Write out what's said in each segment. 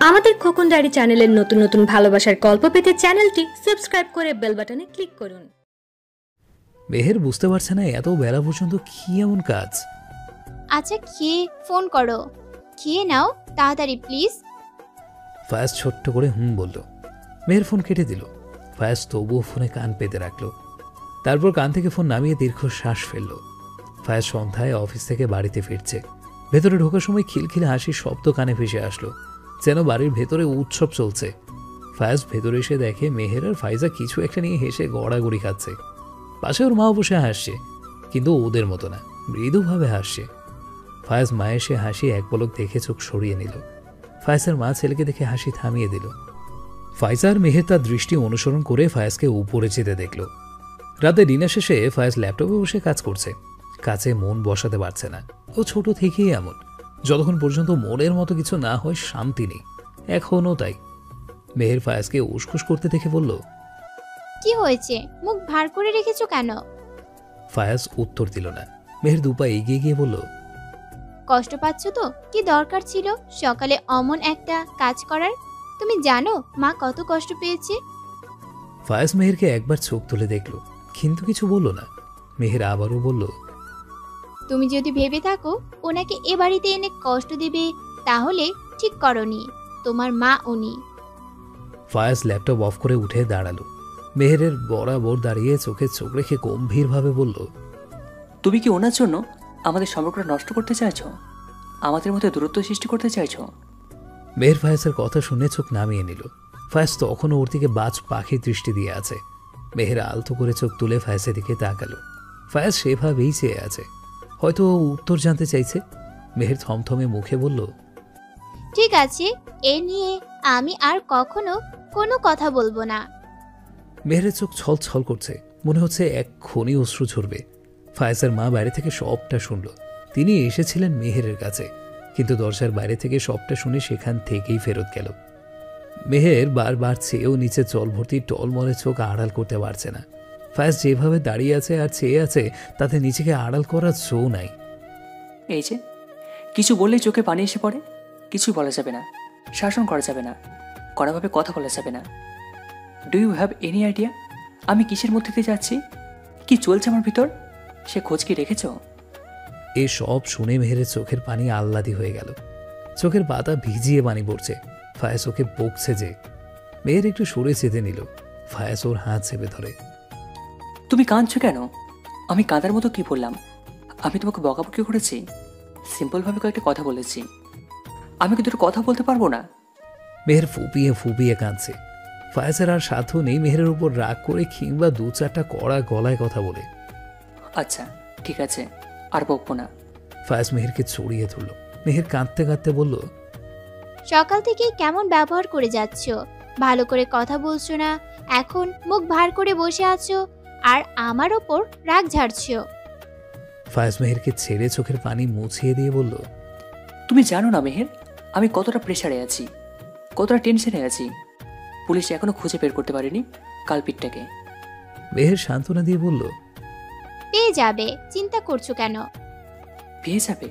আমাদের খোকন ডায়েরি চ্যানেলের নতুন নতুন ভালোবাসার গল্প পেতে চ্যানেলটি সাবস্ক্রাইব করে বেল বাটনে ক্লিক করুন। মেহের বুঝতে পারছে না এত বেলা পর্যন্ত কি এমন কাজ। আচ্ছা খেয়ে ফোন করো, খেয়ে নাও তাড়াতাড়ি প্লিজ। ফায়াজ ছোট্ট করে বলল। মেহের ফোন কেটে দিল। ফায়াজ তবুও ফোনে কান পেতে রাখলো। তারপর কান থেকে ফোন নামিয়ে দীর্ঘ শ্বাস ফেলল। ফায়াজ সন্ধ্যায় অফিস থেকে বাড়িতে ফিরছে। ভেতরে ঢোকার সময় খিলখিলে হাসির শব্দ কানে ভেসে আসলো, যেন বাড়ির ভেতরে উৎসব চলছে। ফায়াজ ভেতরে এসে দেখে মেহের আর ফাইজা কিছু একটা নিয়ে হেসে গড়াগড়ি খাচ্ছে। পাশে ওর মাও বসে হাসছে, কিন্তু ওদের মতো না, মৃদুভাবে হাসছে। ফায়াজ মায়ের সে হাসি এক পলক দেখে চোখ সরিয়ে নিল। ফায়াজের মা ছেলেকে দেখে হাসি থামিয়ে দিল। ফাইজা আর মেহের তার দৃষ্টি অনুসরণ করে ফায়াজকে উপরে যেতে দেখল। রাতে ডিনার শেষে ফায়াজ ল্যাপটপে বসে কাজ করছে। কাজে মন বসাতে পারছে না। ও ছোট থেকেই এমন, যতক্ষণ পর্যন্ত মনের মতো কিছু না হয় শান্তি নেই। এখনও তাই। মেহের ফায়াজকে উসখুস করতে দেখে বলল, কি হয়েছে, মুখ ভার করে রেখেছো কেন? ফায়াজ উত্তর দিল না। মেহের দুপা এগিয়ে গিয়ে বলল, কষ্ট পাচ্ছ তো? কি দরকার ছিল সকালে অমন একটা কাজ করার? তুমি জানো মা কত কষ্ট পেয়েছে? ফায়াজ মেহেরকে একবার চোখ তুলে দেখল, কিন্তু কিছু বলল না। মেহের আবারও বলল, তুমি যদি ভেবে থাকো ওনাকে এ বাড়িতে এনে কষ্ট দেবে, তাহলে ঠিক করনি। তোমার মা উনি। ফায়াজ ল্যাপটপ অফ করে উঠে দাঁড়ালো। মেহেরের বরাবর দাঁড়িয়ে চোখে চোখ রেখে গম্ভীরভাবে বলল, তুমি কি ওনার জন্য আমাদের সম্পর্কটা নষ্ট করতে চাইছ? আমাদের মধ্যে দূরত্ব সৃষ্টি করতে চাইছ? মেহের ফায়াজের কথা শুনে চোখ নামিয়ে নিল। ফায়াজ তখনও ওর দিকে বাজ পাখির দৃষ্টি দিয়ে আছে। মেহের আলতো করে চোখ তুলে ফায়াজের দিকে তাকালো। ফায়াজ সেভাবেই চেয়ে আছে, হয়তো উত্তর জানতে চাইছে। মেহের থমথমে মুখে বলল, ঠিক আছে, এ নিয়ে আমি আর কখনো কোনো কথা বলবো না। মেহেরের চোখ ছল ছল করছে, মনে হচ্ছে এক্ষুনি অশ্রু ঝরবে। ফায়াজের মা বাইরে থেকে সবটা শুনল। তিনি এসেছিলেন মেহেরের কাছে, কিন্তু দরজার বাইরে থেকে সবটা শুনে সেখান থেকেই ফেরত গেল। মেহের বারবার চেয়েও নিচে জল ভর্তি টলমলে চোখ আড়াল করতে পারছে না। ফায়াজ যেভাবে দাঁড়িয়ে আছে আর চেয়ে আছে, তাতে নিজেকে আড়াল করার জো নাই। এই যে কিছু বললেই চোখে পানি এসে পড়ে। কিছুই বলা যাবে না, শাসন করা যাবে না, কড়াভাবে কথা বলা যাবে না। Do you have any idea আমি কিসের মধ্যে দিয়ে যাচ্ছি, কি চলছে আমার ভিতর? সে খোঁজ কি রেখেছ? এই সব শুনে মেহেরের চোখের পানি আহ্লাদি হয়ে গেল। চোখের পাতা ভিজিয়ে পানি পড়ছে। ফায়াজ ওকে বকছে যে। মেহের একটু সরে যেতে নিল। ফায়াজ ওর হাত চেপে ধরে, তুমি কাঁদছো কেন? আমি কাঁদার মতো কি বললাম? আমি তোমাকে বকাবকি করেছি? সিম্পলভাবে কয়েকটা কথা বলেছি। আমি কি দুটো কথা বলতে পারবো না? মেহের ফুপিয়ে ফুপিয়ে কাঁদছে। ফায়াজের আর সাধ্য নেই মেহেরের উপর রাগ করে কিংবা দু চারটা কড়া গলায় কথা বলে। আচ্ছা ঠিক আছে, আর বকবো না। ফায়াজ মেহেরকে ছড়িয়ে ধরল। মেহের কাঁদতে কাঁদতে বলল, সকাল থেকে কেমন ব্যবহার করে যাচ্ছ, ভালো করে কথা বলছো না, এখন মুখ ভার করে বসে আছো আর আমার ওপর রাগ ঝাড়ছো। ফায়াজ মেহেরকে ছেড়ে চোখের পানি মুছিয়ে দিয়ে বলল, তুমি জানো না মেহের, আমি কতটা প্রেশারে আছি, কতটা টেনশনে আছি। পুলিশ এখনো খুঁজে বের করতে পারেনি কালপিটটাকে। মেহের সান্ত্বনা দিয়ে বলল, পেয়ে যাবে, চিন্তা করছো কেন? পেয়ে যাবে?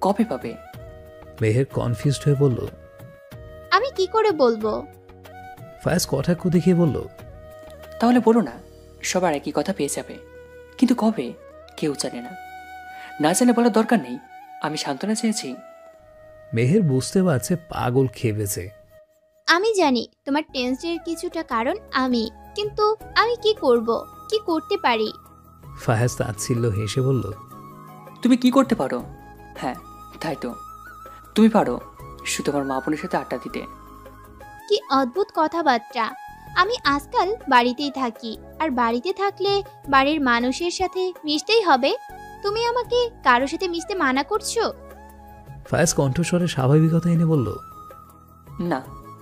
কবে পাবে? মেহের কনফিউজড হয়ে বলল, আমি কি করে বলবো? ফায়াজ কটাক্ষ দেখিয়ে বলল, তাহলে বলো না, সবার একই কথা পেয়ে যাবে, কিন্তু কবে কেউ জানে না। না জানে বলার দরকার নেই, আমি সান্ত্বনা চেয়েছি। মেহের বুঝতে পারছে পাগল খেপেছে। আমি জানি তোমার টেনশনের কিছুটা কারণ আমি, কিন্তু আমি কি করব, কি করতে পারি? ফায়াজ তাচ্ছিল্য হেসে বলল, তুমি কি করতে পারো? হ্যাঁ তাই তো, তুমি পারো শুধু আমার মা বোনের সাথে আড্ডা দিতে। কি অদ্ভুত কথাবার্তা। আমি আজকাল বাড়িতেই থাকি, আর বাড়িতে থাকলে বাড়ির মানুষের সাথে মিশতেই হবে। তুমি আমাকে কারো সাথে মিশতে মানা করছো? ফায়াজ কণ্ঠস্বরে স্বাভাবিকতা এনে বলল, না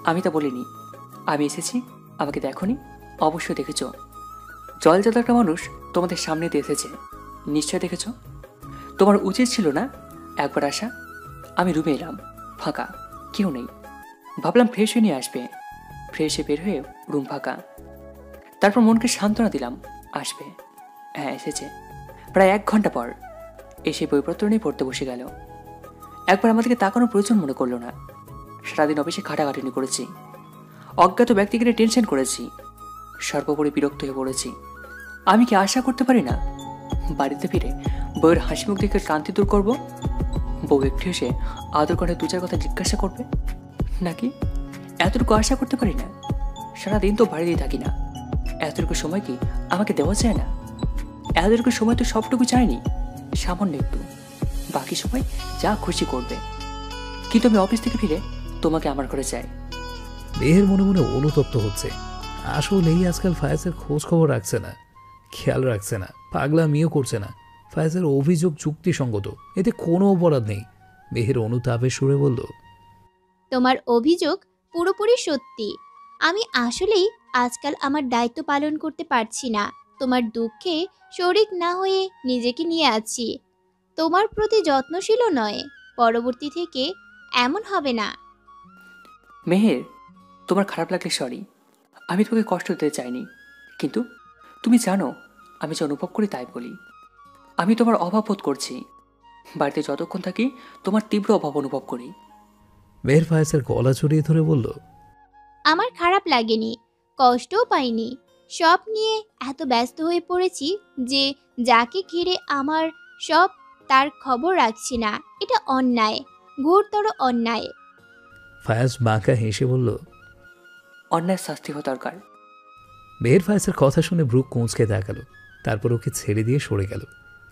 আমি তা বলিনি। আমি এসেছি, আমাকে দেখোনি? অবশ্যই দেখেছ। জলজাত একটা মানুষ তোমাদের সামনে দিয়ে এসেছে, নিশ্চয় দেখেছ। তোমার উচিত ছিল না একবার আসা? আমি রুমে এলাম, ফাঁকা, কেউ নেই। ভাবলাম ফ্রেশ হয়ে নিয়ে আসবে। ফ্রেশে বের হয়ে রুম ফাঁকা। তারপর মনকে সান্ত্বনা দিলাম আসবে। হ্যাঁ এসেছে। প্রায় 1 ঘন্টা পর এসে বইপত্র নিয়ে পড়তে বসে গেল। একবার আমাদেরকে তাকানোর প্রয়োজন মনে করলো না। সারাদিন অফিসে খাটাখাটুনি করেছি, অজ্ঞাত ব্যক্তিকে নিয়ে টেনশন করেছি, সর্বোপরি বিরক্ত হয়ে পড়েছি। আমি কি আশা করতে পারি না বাড়িতে ফিরে বউয়ের হাসি মুখ দেখে ক্লান্তি দূর করবো? বউ একটু এসে আদর করে 2-4 কথা জিজ্ঞাসা করবে নাকি? এতটুকু আশা করতে পারি না? সারাদিন তো বাড়িতেই থাকি না, এতটুকু সময় কি আমাকে দেওয়া যায় না? এতটুকু সময় তো সবটুকু চাইনি, সামান্য একটু। বাকি সময় যা খুশি করবে, কিন্তু আমি অফিস থেকে ফিরে তোমাকে আমার ঘরে চাই। মেহের মনে মনে অনুতপ্ত হচ্ছে। আসলেই আজকাল ফায়াজের খোঁজ খবর রাখছে না, খেয়াল রাখছে না, পাগলামিও করছে না। ফায়াজের অভিযোগ যুক্তিসঙ্গত, এতে কোনো অপরাধ নেই। মেহের অনুতাপের সুরে বলল, তোমার অভিযোগ পুরোপুরি সত্যি। আমি আসলেই আজকাল আমার দায়িত্ব পালন করতে পারছি না। তোমার দুঃখে শরিক না হয়ে নিজেকে নিয়ে আছি। তোমার প্রতি যত্নশীলও নয়। পরবর্তী থেকে এমন হবে না। মেহের, তোমার খারাপ লাগলে সরি, আমি তোমাকে কষ্ট দিতে চাইনি। কিন্তু তুমি জানো আমি যে অনুভব করি তাই বলি। আমি তোমার অভাব বোধ করছি। বাড়িতে যতক্ষণ থাকি তোমার তীব্র অভাব অনুভব করি। মেহের ফায়াজের গলা জড়িয়ে ধরে বলল, আমার খারাপ লাগেনি, কষ্টও পাইনি। সব নিয়ে এত ব্যস্ত হয়ে পড়েছি যে যাকে ঘিরে আমার সব তার খবর রাখছি না। এটা অন্যায়, ঘোরতর অন্যায়। ফায়াজ বাঁকা হেসে বলল, অন্যায় শাস্তি হওয়া দরকার। মেহের ফায়াজের কথা শুনে ব্রু কোঁচকে দেখালো, তারপর ওকে ছেড়ে দিয়ে সরে গেল।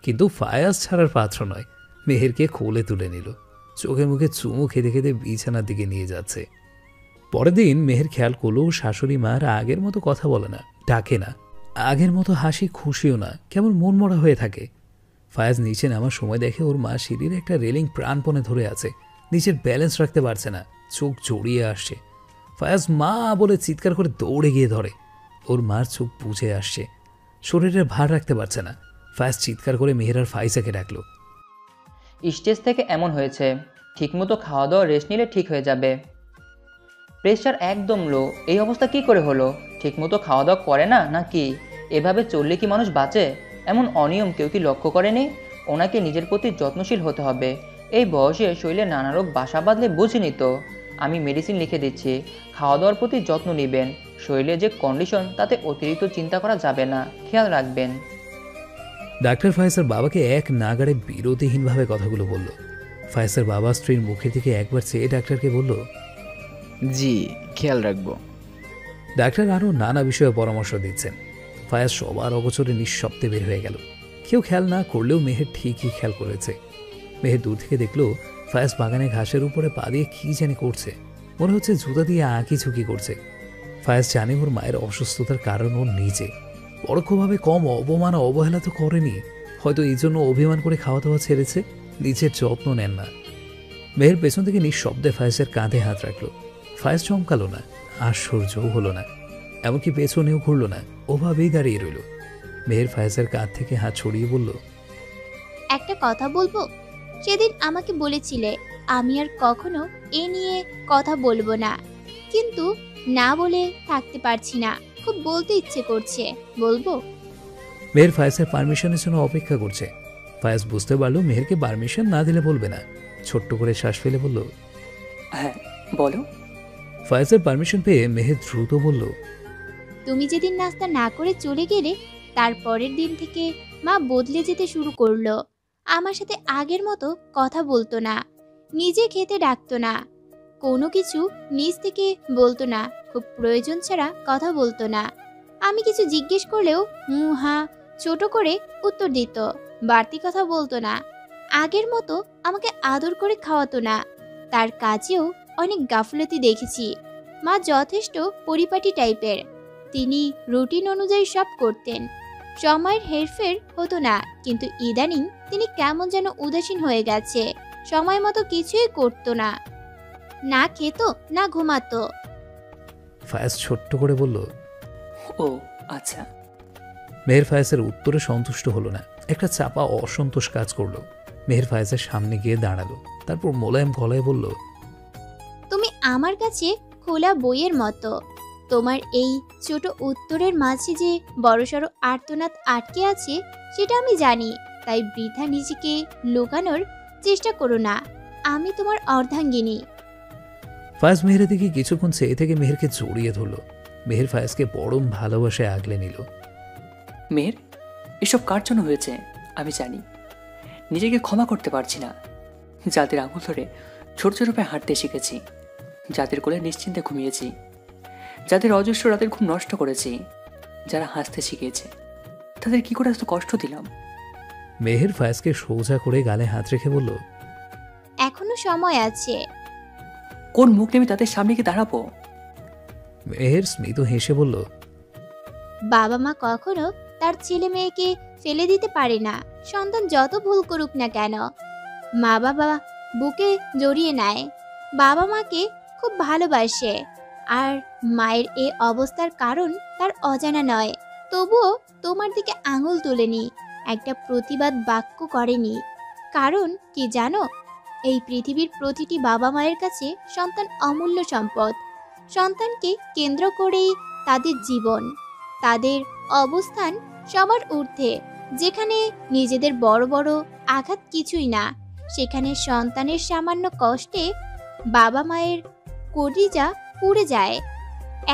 কিন্তু ফায়াজ ছাড়ার পাত্র নয়, মেহেরকে কোলে তুলে নিল, চোখে মুখে চুমু খেতে খেতে বিছানার দিকে নিয়ে যাচ্ছে। পরের দিন মেহের খেয়াল করলো শাশুড়ি মার আগের মতো কথা বলে না, ডাকে না, আগের মতো হাসি খুশিও না, কেমন মনমরা হয়ে থাকে। ফায়াজ নিচে নামার সময় দেখে ওর মা সিঁড়ির একটা রেলিং প্রাণপণে ধরে আছে, নিচের ব্যালেন্স রাখতে পারছে না, চোখ জড়িয়ে আসছে। ফায়াজ মা বলে চিৎকার করে দৌড়ে গিয়ে ধরে। ওর মার চোখ বুঝে আসছে, শরীরের ভার রাখতে পারছে না। ফায়াজ চিৎকার করে মেহের আর ফাইসাকে ডাকলো। স্টেজ থেকে এমন হয়েছে, ঠিকমতো খাওয়া দাওয়া রেস্ট নিলে ঠিক হয়ে যাবে। প্রেশার একদম লো, এই অবস্থা কি করে হলো? ঠিকমতো খাওয়া দাওয়া করে না নাকি? এভাবে চললে কি মানুষ বাঁচে? এমন অনিয়ম কেউ কি লক্ষ্য করেনি? ওনাকে নিজের প্রতি যত্নশীল হতে হবে। এই বয়সে শরীরে নানা রোগ বাসা বাঁধলে বুঝিনি তো। আমি মেডিসিন লিখে দিচ্ছি, খাওয়া দাওয়ার প্রতি যত্ন নেবেন। শরীরে যে কন্ডিশন তাতে অতিরিক্ত চিন্তা করা যাবে না, খেয়াল রাখবেন। ডাক্তার ফায়েজের বাবাকে এক নাগাড়ে বিরতিহীনভাবে কথাগুলো বলল। ফায়েজের বাবা স্ত্রীর মুখের দিকে একবার চেয়ে ডাক্তারকে বলল, জি, খেয়াল রাখবো। ডাক্তার আরও নানা বিষয়ে পরামর্শ দিচ্ছেন। ফায়াজ সবার অগোচরে নিঃশব্দে বের হয়ে গেল। কেউ খেয়াল না করলেও মেহের ঠিকই খেয়াল করেছে। মেহের দূর থেকে দেখলো ফায়াজ বাগানে ঘাসের উপরে পা দিয়ে কী জানি করছে, মনে হচ্ছে জুতা দিয়ে আঁকি ঝুঁকি করছে। ফায়াজ জানে ওর মায়ের অসুস্থতার কারণ ওর নিজে, পরোক্ষভাবে কম অবমান অবহেলা তো করেনি। হয়তো এই জন্য অভিমান করে খাওয়া দাওয়া ছেড়েছে, নিজের যত্ন নেন না। মেহের পেছন থেকে নিঃশব্দে ফায়াজের কাঁধে হাত রাখলো। ফায়াজ চমকালো না, আশ্চর্যও হলো না, এমনকি পেছনেও ঘুরল না, ওভাবেই দাঁড়িয়ে রইল। মেহের ফায়াজের কাঁধ থেকে হাত ছড়িয়ে বলল, একটা কথা বলবো? সেদিন আমাকে বলেছিলে আমি আর কখনো এ নিয়ে কথা বলবো না, কিন্তু না বলে থাকতে পারছি না, খুব বলতে ইচ্ছে করছে, বলবো? মেহের ফায়াজের পারমিশনের জন্য অপেক্ষা করছে। ফায়াজ বুঝতে পারলো মেহেরকে পারমিশন না দিলে বলবে না। ছোট্ট করে শ্বাস ফেলে বলল, হ্যাঁ বলো। ফায়াজের পারমিশন পেয়ে মেহের দ্রুত বলল, তুমি যেদিন নাস্তা না করে চলে গেলে তারপরের দিন থেকে মা বদলে যেতে শুরু করলো। আমার সাথে আগের মতো কথা বলতো না, নিজে খেতে ডাকতো না, কোনো কিছু নিজ থেকে বলতো না, খুব প্রয়োজন ছাড়া কথা বলতো না। আমি কিছু জিজ্ঞেস করলেও হা ছোট করে উত্তর দিত, বাড়তি কথা বলতো না। আগের মতো আমাকে আদর করে খাওয়াতো না। তার কাজেও অনেক গাফলতি দেখেছি। মা যথেষ্ট পরিপাটি টাইপের, তিনি রুটিন অনুযায়ী সব করতেন, সময়ের হেরফের হতো না। কিন্তু ইদানিং তিনি কেমন যেন উদাসীন হয়ে গেছে, সময় মতো কিছুই করতো না, না খেত না ঘুমাতো। ফায়াজ ছোট্ট করে বলল, ও আচ্ছা। মেহের ফায়াজের উত্তরে সন্তুষ্ট হলো না, একটা চাপা অসন্তোষ কাজ করলো। মেহের ফায়াজের সামনে গিয়ে দাঁড়ালো, তারপর মোলায়েম গলায় বলল, তুমি আমার কাছে খোলা বইয়ের মতো। তোমার এই ছোট উত্তরের মাঝে যে বড়সড় আর্তনাদ আটকে আছে সেটা আমি জানি, তাই বৃথা নিজেকে লুকানোর চেষ্টা করো না। আমি তোমার অর্ধাঙ্গিনী। ফায়াজ মেহেরের দিকে কিছুক্ষণ চেয়ে থেকে মেহেরকে জড়িয়ে ধরল। মেহের ফায়াজকে পরম ভালোবাসায় আগলে নিল। মেহের, এসব কার জন্য হয়েছে আমি জানি। নিজেকে ক্ষমা করতে পারছি না। যাদের আঙুল ধরে ছোট ছোট পায়ে হাঁটতে শিখেছি, যাদের কোলে নিশ্চিন্তে ঘুমিয়েছি, যাদের অজস্র রাতের ঘুম নষ্ট করেছি, যারা হাসতে শিখিয়েছে, তাদের কি করে এত কষ্ট দিলাম? মেহের ফায়াজকে সোজা করে গালে হাত রেখে বলল, এখনো সময় আছে। কোন মুখ নিয়ে আমি তাদের সামনে গিয়ে দাঁড়াবো? মেহের স্মিত হেসে বলল, বাবা মা কখনো তার ছেলে মেয়েকে ফেলে দিতে পারে না। সন্তান যত ভুল করুক না কেন, মা বাবা বুকে জড়িয়ে নেয়, বাবা মাকে খুব ভালোবাসে। আর মায়ের এই অবস্থার কারণ তার অজানা নয়। তবুও তোমার দিকে আঙুল তোলেনি, একটা প্রতিবাদ বাক্য করেনি। কারণ কি জানো, এই পৃথিবীর প্রতিটি বাবা মায়ের কাছে সন্তান অমূল্য সম্পদ। সন্তানকে কেন্দ্র করেই তাদের জীবন, তাদের অবস্থান সবার ঊর্ধ্বে। যেখানে নিজেদের বড় বড় আঘাত কিছুই না, সেখানে সন্তানের সামান্য কষ্টে বাবা মায়ের কলিজা পুড়ে যায়।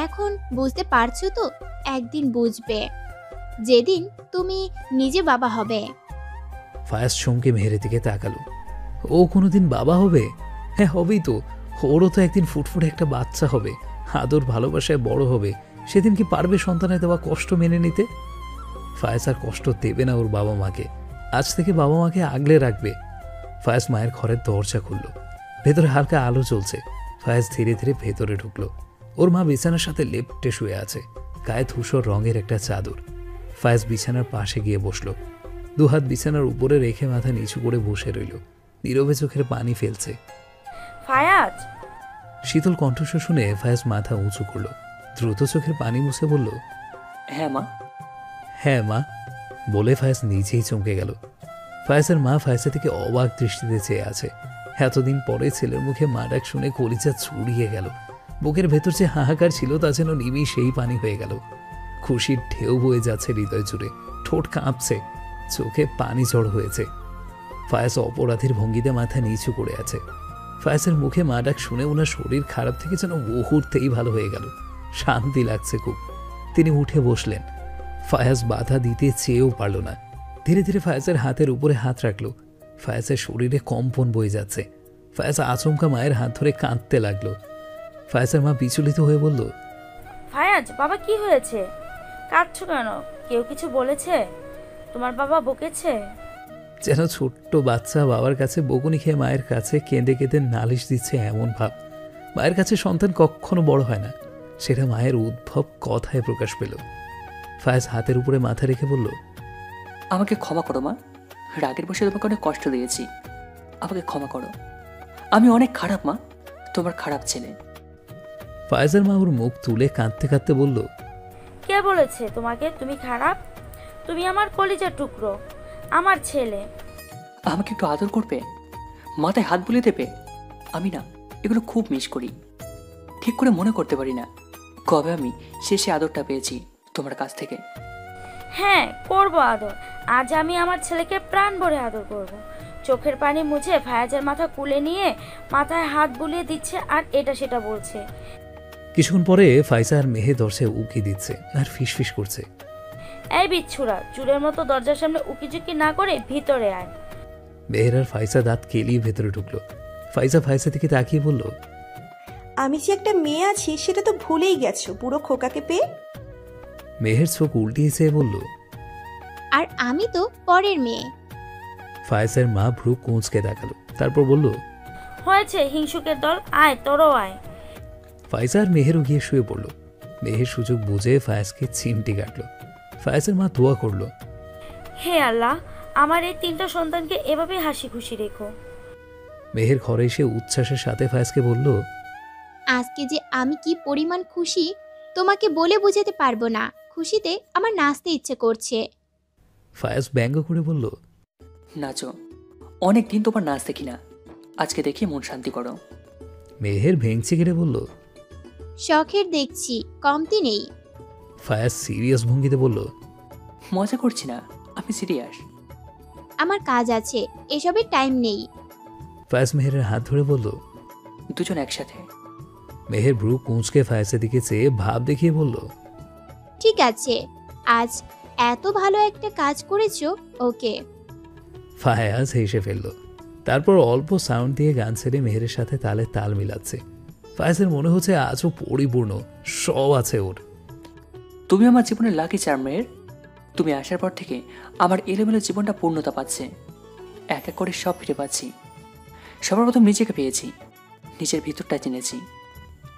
এখন বুঝতে পারছো তো? একদিন বুঝবে, যেদিন তুমি নিজে বাবা হবে। ফায়াজ চমকে মেহেরের দিকে তাকালো। ও কোনোদিন বাবা হবে? হ্যাঁ, হবেই তো। ওরও তো একদিন ফুটফুটে একটা বাচ্চা হবে, আদর ভালোবাসায় বড় হবে। সেদিন কি পারবে সন্তানের দেওয়া কষ্ট মেনে নিতে? ফায়াজ আর কষ্ট দেবে না ওর বাবা মাকে। আজ থেকে বাবা মাকে আগলে রাখবে। ফায়াজ মায়ের ঘরের দরজা খুলল। ভেতরে হালকা আলো জ্বলছে। ফায়াজ ধীরে ধীরে ভেতরে ঢুকলো। ওর মা বিছানার সাথে লেপ্টে শুয়ে আছে, গায়ে ধূসর রঙের একটা চাদর। ফায়াজ বিছানার পাশে গিয়ে বসলো। দুহাত বিছানার উপরে রেখে মাথা নিচু করে বসে রইল। নীরবে চোখের পানি ফেলছে। ফায়াজ! শীতল কণ্ঠস্বর শুনে ফায়াজ মাথা উঁচু করলো। দ্রুত চোখের পানি মুছে বলল, হ্যাঁ মা। হ্যাঁ মা বলে ফায়াজ নিজেই চমকে গেল। ফায়াজের মা ফায়াজের থেকে অবাক দৃষ্টিতে চেয়ে আছে। এতদিন পরে ছেলের মুখে মা ডাক শুনে কলিজা ছুড়িয়ে গেল। বুকের ভেতর যে হাহাকার ছিল তা যেন নিমিষেই পানি হয়ে গেল। খুশির ঢেউ বয়ে যাচ্ছে হৃদয় জুড়ে, ঠোঁট কাঁপছে, চোখে পানি ঝড় হয়েছে। ফায়াজ অপরাধীর ভঙ্গিতে মাথা নিচু করে আছে। ফায়াজের মুখে মা ডাক শুনে ওনার শরীর খারাপ থেকে যেন মুহূর্তেই ভালো হয়ে গেল। শান্তি লাগছে খুব। তিনি উঠে বসলেন। ফায়াজ বাধা দিতে চেয়েও পারল না। ধীরে ধীরে ফায়াজের হাতের উপরে হাত রাখল। ফায়াজের শরীরে কম্পন বয়ে যাচ্ছে। ফায়াজ আচমকা মায়ের হাত ধরে কাঁদতে লাগলো। ফায়াজের মা বিচলিত হয়ে বলল, ফায়াজ, বাবা কি হয়েছে? কাঁদছো কেন? কেউ কিছু বলেছে? তোমার বাবা বকেছে? যেন ছোট্ট বাচ্চা বাবার কাছে বকুনি খেয়ে মায়ের কাছে কেঁদে কেঁদে নালিশ দিচ্ছে এমন ভাব। মায়ের কাছে সন্তান কখনো বড় হয় না, সেটা মায়ের উদ্ভব কথায় প্রকাশ পেল। ফায়াজ হাতের উপরে মাথা রেখে বলল, আমাকে ক্ষমা করো মা। রাগের বসে তোমাকে অনেক কষ্ট দিয়েছি, আমাকে ক্ষমা করো। আমি অনেক খারাপ মা, তোমার খারাপ ছেলে। ফায়াজের মা ওর মুখ তুলে কাঁদতে কাঁদতে বলল, কে বলেছে তোমাকে তুমি খারাপ? তুমি আমার কলিজার টুকরো, আমার ছেলে। আমাকে একটু আদর করবে, মাথায় হাত বুলিয়ে দেবে। আমি না এগুলো খুব মিস করি। ঠিক করে মনে করতে পারি না কবে আমি শেষে আদরটা পেয়েছি তোমার কাছ থেকে। হ্যাঁ, করব আদর। আজ আমি আমার ছেলেকে প্রাণ ভরে আদর করব। চোখের পানি মুছে ফায়াজের মাথা কুলে নিয়ে মাথায় হাত বুলিয়ে দিচ্ছে আর এটা সেটা বলছে। কিছুক্ষণ পরে ফাইজা আর মেহে দরজায় উকি দিচ্ছে আর ফিসফিস করছে, এই বিচ্ছুরা, চুরের মতো দরজার সামনে উকিঝুঁকি না করে ভিতরে আয়। মেহের আর ফাইজা দাঁত কেলিয়ে ভেতরে ঢুকলো। ফাইজা ফাইজা থেকে তাকিয়ে বলল, আমি যে একটা মেয়ে আছি সেটা তো ভুলেই গেছো পুরো খোকাকে পেয়ে। মেহের চোখ উল্টিয়ে চেয়ে বলল, আর আমি তো পরের মেয়ে। ফাইজার মা ভ্রু কুঁচকে দেখালো, তারপর বলল, হয়েছে হিংসুকের দল, আয় তোরও আয়। ফাইজা আর মেহেরও গিয়ে শুয়ে পড়ল। মেহের সুযোগ বুঝে ফায়াজকে চিমটি কাটলো। ফায়াজের মা দোয়া করলো, হে আল্লাহ, আমার এই তিনটা সন্তানকে এভাবে হাসি খুশি রেখো। মেহের ঘরে এসে উচ্ছ্বাসের সাথে ফায়াজকে বলল, আজকে যে আমি কি পরিমাণ খুশি তোমাকে বলে বোঝাতে পারবো না। খুশিতে আমার নাচতে ইচ্ছে করছে। ফায়াজ ব্যঙ্গ করে বলল, নাচো, অনেক দিন তোমার নাচ দেখি না, আজকে দেখি মন শান্তি করো। মেহের ভেঙচি কেটে বলল, শখের দেখছি, কমতি নেই। ফায়াজ সিরিয়াস ভঙ্গিতে বলল, মজা করছি না, আমি সিরিয়াস। আমার কাজ আছে, এসবের টাইম নেই। ফায়াজ মেহেরের হাত ধরে বলল, দুজন একসাথে মেহের ব্রু কুঁচকে ফায়াজের দিকে চেয়ে ভাব দেখিয়ে বলল, ঠিক আছে, আজ এত ভালো একটা কাজ করেছো। ওকে। ফায়াজ হেসে ফেলল। তারপর অল্প সাউন্ড দিয়ে গান ছেড়ে মেহেরের সাথে তালে তাল মিলাচ্ছে। ফায়াজের মনে হচ্ছে আজও পরিপূর্ণ, সব আছে ওর। তুমি আমার জীবনের লাকি চার্ম মেহের। তুমি আসার পর থেকে আমার এলোমেলো জীবনটা পূর্ণতা পাচ্ছে। এক এক করে সব ফিরে পাচ্ছি। সবার প্রথম নিজেকে পেয়েছি, নিজের ভিতরটা জেনেছি।